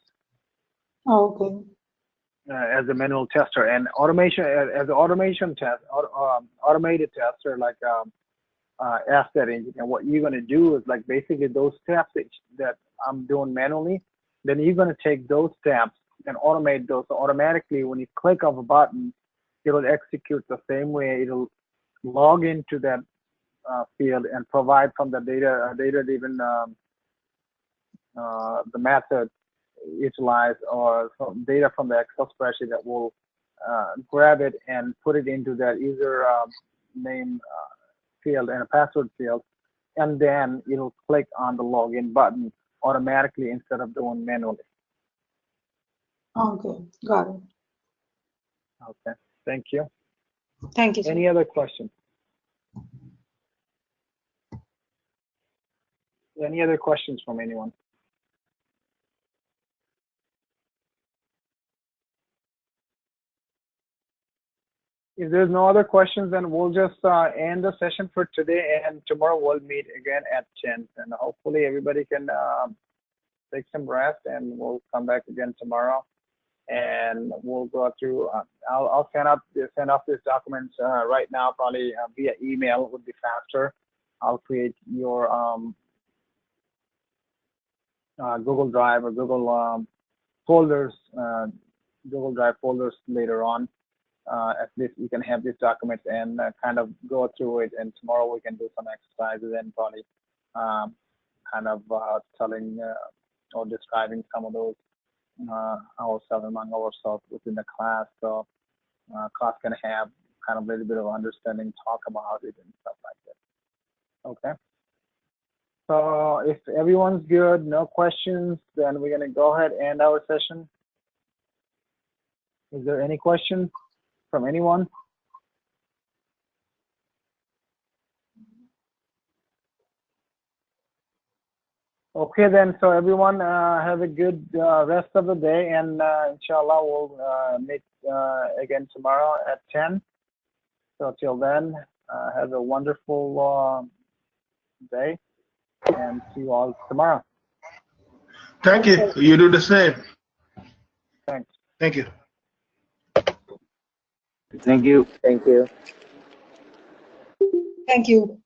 Okay. as a manual tester. And automation, as an automation test, automated tester, like Sdet engineer, what you're going to do is like basically those steps that I'm doing manually, then you're going to take those steps and automate those. So automatically, when you click of a button, it'll execute the same way. It'll log into that field and provide from the data-driven the method utilized or some data from the Excel spreadsheet that will grab it and put it into that user name field and a password field, and then it'll click on the login button automatically instead of doing manually. Okay. Got it. Okay, thank you. Thank you, sir. Any other questions? Any other questions from anyone? If there's no other questions, then we'll just end the session for today, and tomorrow we'll meet again at 10. And hopefully everybody can take some rest, and we'll come back again tomorrow, and we'll go through. I'll send off these documents right now, probably via email would be faster. I'll create your Google Drive or Google folders, Google Drive folders later on. At least you can have these documents and kind of go through it. And tomorrow we can do some exercises and probably kind of telling or describing some of those ourselves among ourselves within the class. So class can have kind of a little bit of understanding, talk about it and stuff like that. Okay. So if everyone's good, no questions, then we're gonna go ahead and end our session. Is there any questions from anyone? Okay then, so everyone have a good rest of the day, and inshallah we'll meet again tomorrow at 10. So till then, have a wonderful day, and see you all tomorrow. Thank you. You do the same. Thanks. Thank you. Thank you. Thank you. Thank you.